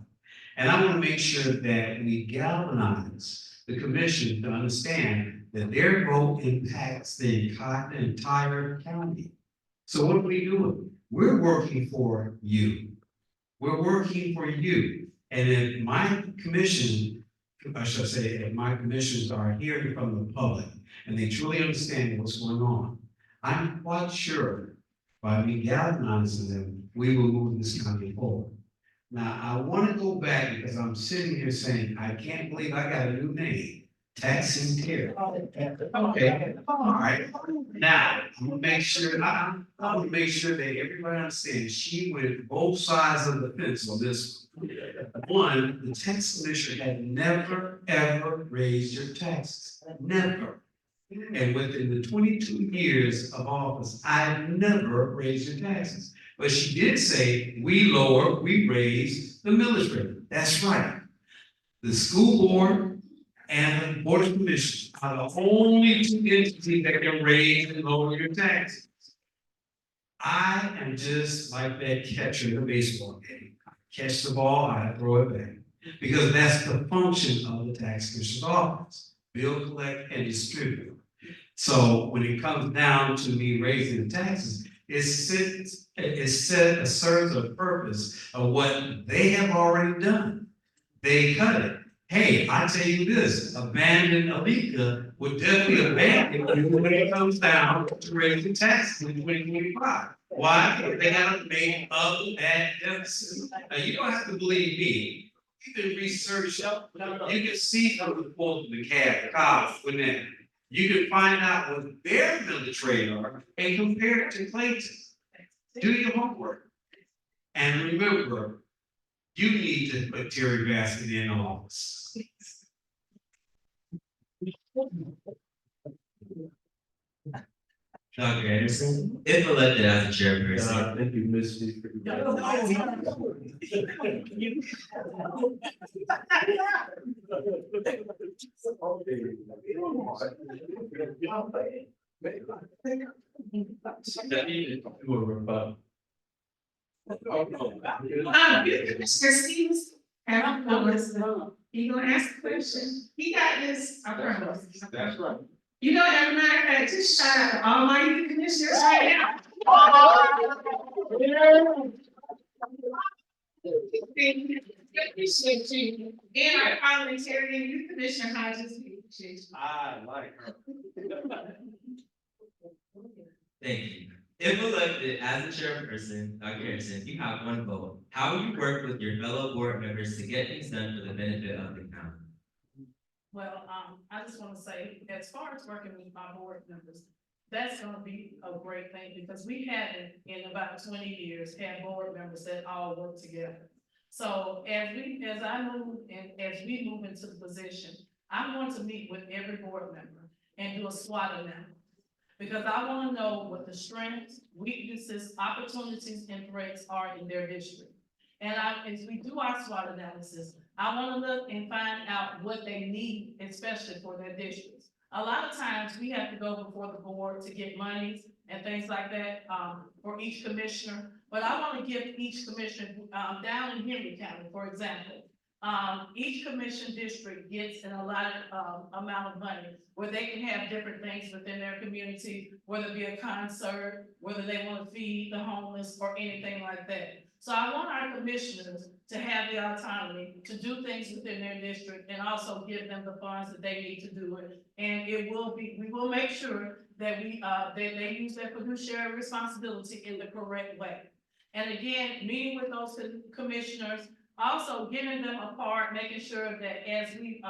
And I wanna make sure that we galvanize the commission to understand that their vote impacts the entire county. So what are we doing? We're working for you. We're working for you. And if my commission, I should say, if my commissions are hearing from the public and they truly understand what's going on, I'm quite sure by me galvanizing them, we will move this county forward. Now, I want to go back because I'm sitting here saying, I can't believe I got a new name, taxing care. Okay, all right. Now, I'm gonna make sure, I want to make sure that everybody understands, she went both sides of the fence on this one. One, the tax commissioner had never, ever raised your taxes, never. And within the 22 years of office, I've never raised your taxes. But she did say, we raised the millage rate. That's right. The school board and the board of commissioners are the only two entities that can raise and lower your taxes. I am just like that catcher in a baseball game. I catch the ball, I throw it back. Because that's the function of the tax commissioner's office. Bill, collect, and distribute. So when it comes down to me raising the taxes, it serves a purpose of what they have already done. They cut it. Hey, I tell you this, abandoned Alika would definitely abandon you when it comes down to raising taxes in 2025. Why? Because they haven't made up that deficit. Now, you don't have to believe me. You can research, you can see some of the quotes of the CAD, when that. You can find out what their millage rate are and compare it to Clayton. Do your homework. And remember, you need to put Terry Baskin in office. Dr. Anderson, if elected as a chairperson, Thank you, Ms. Mr. Stevens, have a listen. He gonna ask a question. He got this, I promise. That's right. You know, as a matter of fact, just shout out to all my youth commissioners right now. Appreciate you. And our parliamentarian youth commissioner, Hodges, we appreciate you. I like her. Thank you. If elected as the chairperson, Dr. Harrison, you have one vote. How will you work with your fellow board members to get things done for the benefit of the county? Well, I just wanna say, as far as working with my board members, that's gonna be a great thing, because we haven't, in about 20 years, had board members that all work together. So as I move and as we move into the position, I'm going to meet with every board member and do a SWOT analysis. Because I wanna know what the strengths, weaknesses, opportunities, and threats are in their district. And as we do our SWOT analysis, I wanna look and find out what they need, especially for their districts. A lot of times, we have to go before the board to get monies and things like that, for each commissioner. But I wanna give each commissioner, down in Henry County, for example, each commission district gets an allotted, amount of money where they can have different things within their community, whether it be a concert, whether they wanna feed the homeless or anything like that. So I want our commissioners to have the autonomy to do things within their district and also give them the funds that they need to do it. And we will make sure that that they use their fiduciary responsibility in the correct way. And again, meeting with those commissioners, also giving them a part, making sure that as we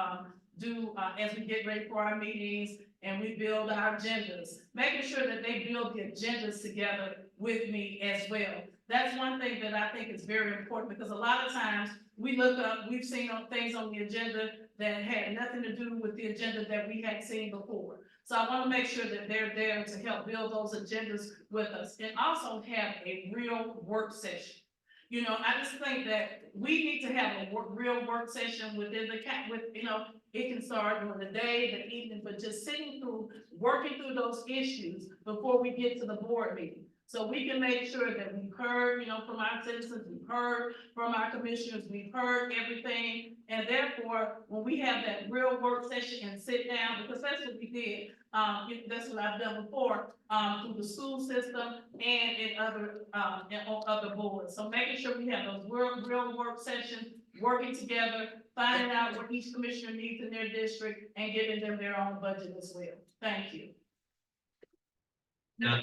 as we get ready for our meetings and we build our agendas, making sure that they build the agendas together with me as well. That's one thing that I think is very important, because a lot of times we've seen things on the agenda that had nothing to do with the agenda that we had seen before. So I want to make sure that they're there to help build those agendas with us, and also have a real work session. You know, I just think that we need to have a real work session within it can start during the day, the evening, but just working through those issues before we get to the board meeting. So we can make sure that we've heard, from our citizens, we've heard from our commissioners, we've heard everything. And therefore, when we have that real work session and sit down, because that's what we did, that's what I've done before, through the school system and in on other boards. So making sure we have those real work sessions, working together, finding out what each commissioner needs in their district, and giving them their own budget as well. Thank you. Now,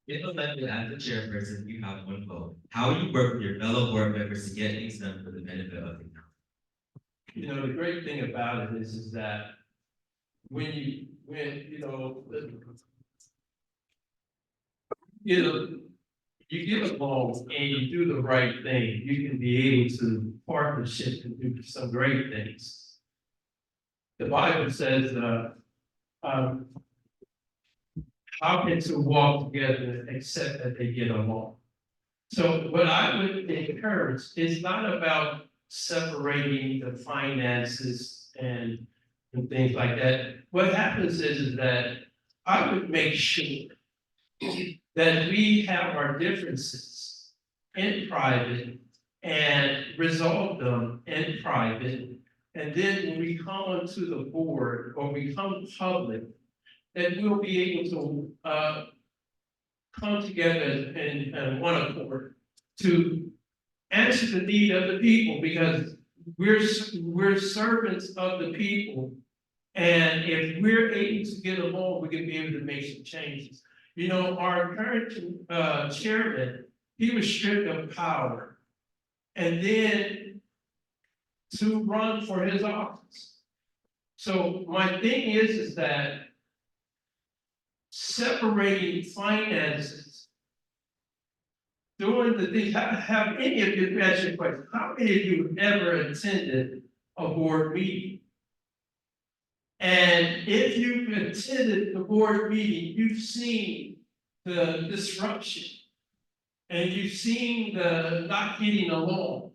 if elected as the chairperson, you have one vote. How will you work with your fellow board members to get things done for the benefit of the county? The great thing about it is that when you get along and you do the right thing, you can be able to partnership and do some great things. The Bible says, how can two walk together except that they get along? So what I would encourage is not about separating the finances and things like that. What happens is that I would make sure that we have our differences in private and resolve them in private. And then when we come onto the board or we come public, that we'll be able to come together in one accord to answer the need of the people, because we're servants of the people. And if we're able to get along, we can be able to make some changes. Our current chairman, he was stripped of power, and then to run for his office. So my thing is that separating finances, doing the things, have any of you, ask your question, how many of you have ever attended a board meeting? And if you've attended the board meeting, you've seen the disruption and you've seen the not getting along.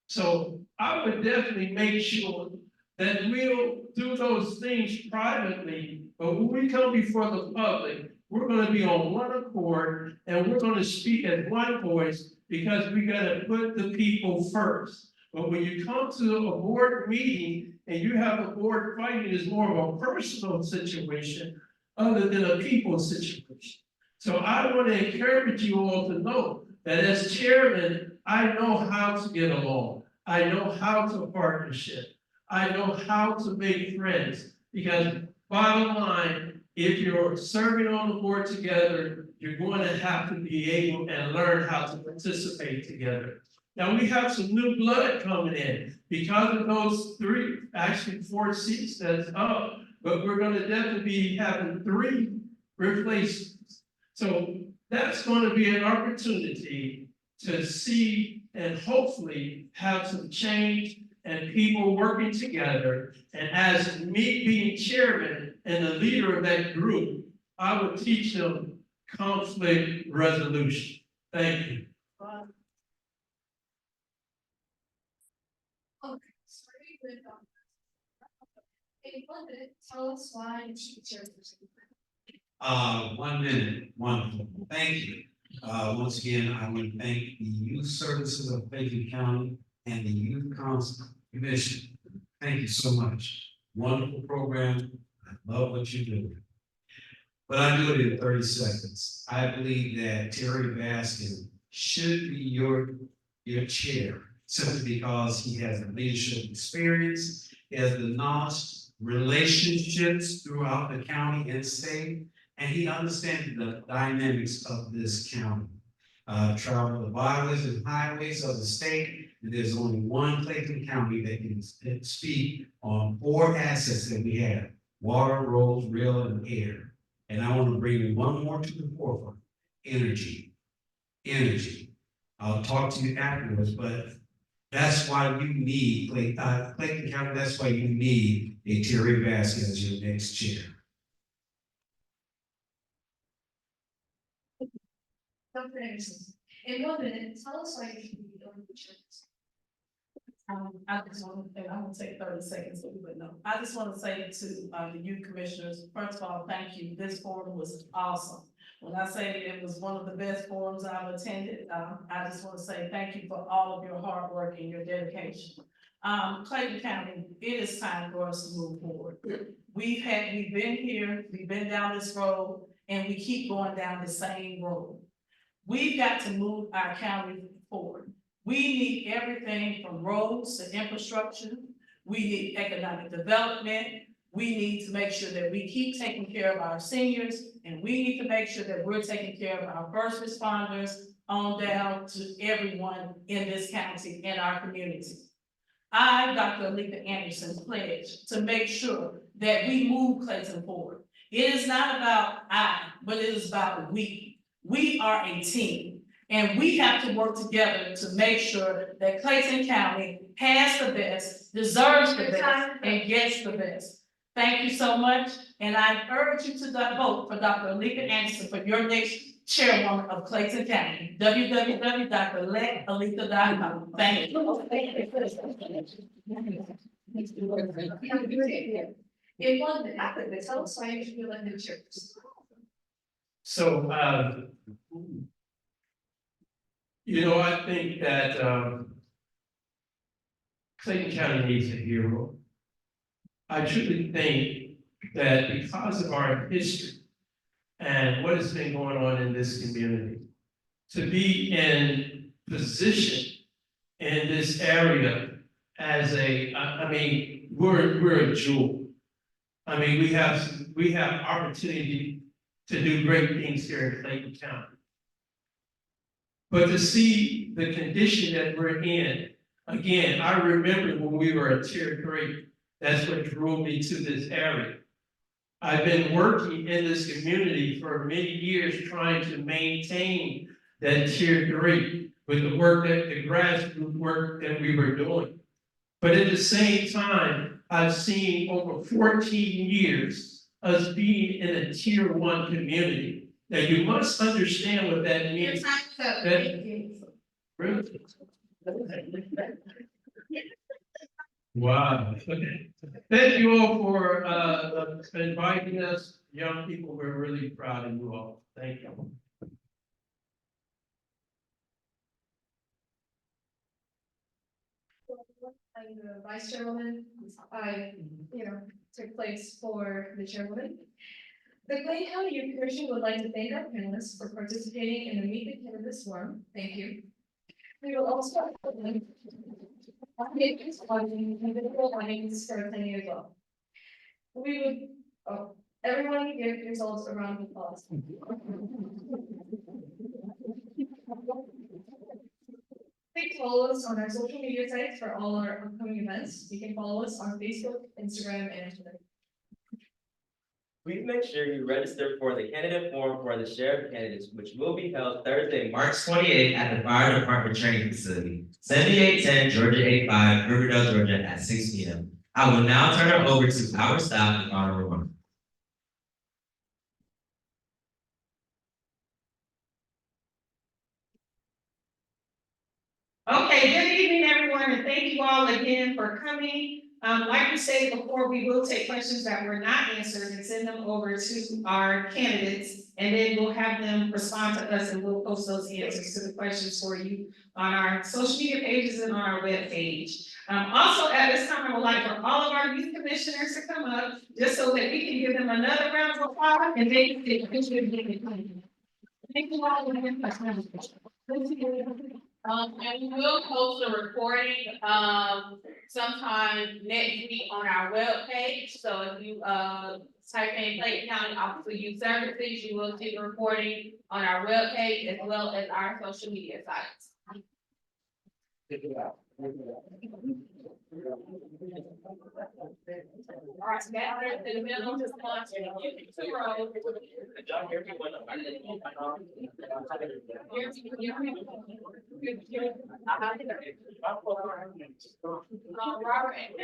So I would definitely make sure that we'll do those things privately, but when we come before the public, we're going to be on one accord and we're going to speak as one voice, because we got to put the people first. But when you come to a board meeting and you have a board fighting, is more of a personal situation other than a people situation. So I want to encourage you all to know that as chairman, I know how to get along. I know how to partnership. I know how to make friends, because bottom line, if you're serving on the board together, you're going to have to be able and learn how to participate together. Now, we have some new blood coming in because of those three, actually 4 seats that's up, but we're gonna definitely be having 3 replacements. So that's gonna be an opportunity to see and hopefully have some change and people working together. And as me being chairman and the leader of that group, I would teach them conflict resolution. Thank you. Okay, starting with, in 1 minute, tell us why you should share this. 1 minute, wonderful, thank you. Once again, I want to thank the Youth Services of Clayton County and the Youth Council Commission. Thank you so much. Wonderful program. I love what you do. But I do it in 30 seconds. I believe that Terry Baskin should be your chair, simply because he has the leadership experience, he has the knowledge, relationships throughout the county and state, and he understands the dynamics of this county. Travel the byways and highways of the state, and there's only one Clayton County that can speak on 4 assets that we have: water, roads, rail, and air. And I want to bring one more to the forefront: energy. Energy. I'll talk to you afterwards, but that's why you need Clayton County. That's why you need a Terry Baskin as your next chair. Dr. Anderson, in 1 minute, tell us why you should be on the chair. I just want to, and I'm gonna take 30 seconds, so we would know. I just want to say to the youth commissioners, first of all, thank you. This forum was awesome. When I say it was one of the best forums I've attended, I just want to say thank you for all of your hard work and your dedication. Clayton County, it is time for us to move forward. We've been here, we've been down this road, and we keep going down the same road. We've got to move our county forward. We need everything from roads to infrastructure. We need economic development. We need to make sure that we keep taking care of our seniors, and we need to make sure that we're taking care of our first responders on down to everyone in this county and our community. I, Dr. Alika Anderson, pledge to make sure that we move Clayton forward. It is not about I, but it is about we. We are a team, and we have to work together to make sure that Clayton County has the best, deserves the best, and gets the best. Thank you so much, and I urge you to vote for Dr. Alika Anderson for your next chairwoman of Clayton County. www.electalika.com. Thank you. In 1 minute, tell us why you should be elected chair. So, I think that, Clayton County needs a hero. I truly think that because of our history and what has been going on in this community, to be in position in this area as we're a jewel. I mean, we have opportunity to do great things here in Clayton County. But to see the condition that we're in, again, I remember when we were at Tier 3, that's what drew me to this area. I've been working in this community for many years trying to maintain that Tier 3 with the grassroots work that we were doing. But at the same time, I've seen over 14 years us being in a Tier 1 community. Now, you must understand what that means. Really? Wow. Okay. Thank you all for inviting us, young people. We're really proud of you all. Thank you. I'm the vice chairwoman. I, took place for the chairwoman. The Clayton County Youth Commission would like to thank our panelists for participating in the Meet the Cannabis Forum. Thank you. We will also individual audience for attending as well. We would, Everyone give yourselves a round of applause. Please follow us on our social media sites for all our upcoming events. You can follow us on Facebook, Instagram, and Twitter. Please make sure you register for the candidate forum for the sheriff candidates, which will be held Thursday, March 28th at the Fire Department Training Facility, 7810 Georgia 85, Riverdale, Georgia at 6 p.m. I will now turn it over to our staff and final remarks. Okay, good evening, everyone, and thank you all again for coming. Like we said before, we will take questions that were not answered and send them over to our candidates. And then we'll have them respond to us and we'll post those answers to the questions for you on our social media pages and on our web page. Also, at this time, I would like for all of our youth commissioners to come up, just so that we can give them another round of applause and they can take a picture of them. Thank you all again. And we will post a recording, sometime next week on our webpage. So if you, type in Clayton County Office of Youth Services, you will see the recording on our webpage as well as our social media sites. All right, gather in the middle, just launch it. Two rows. Robert and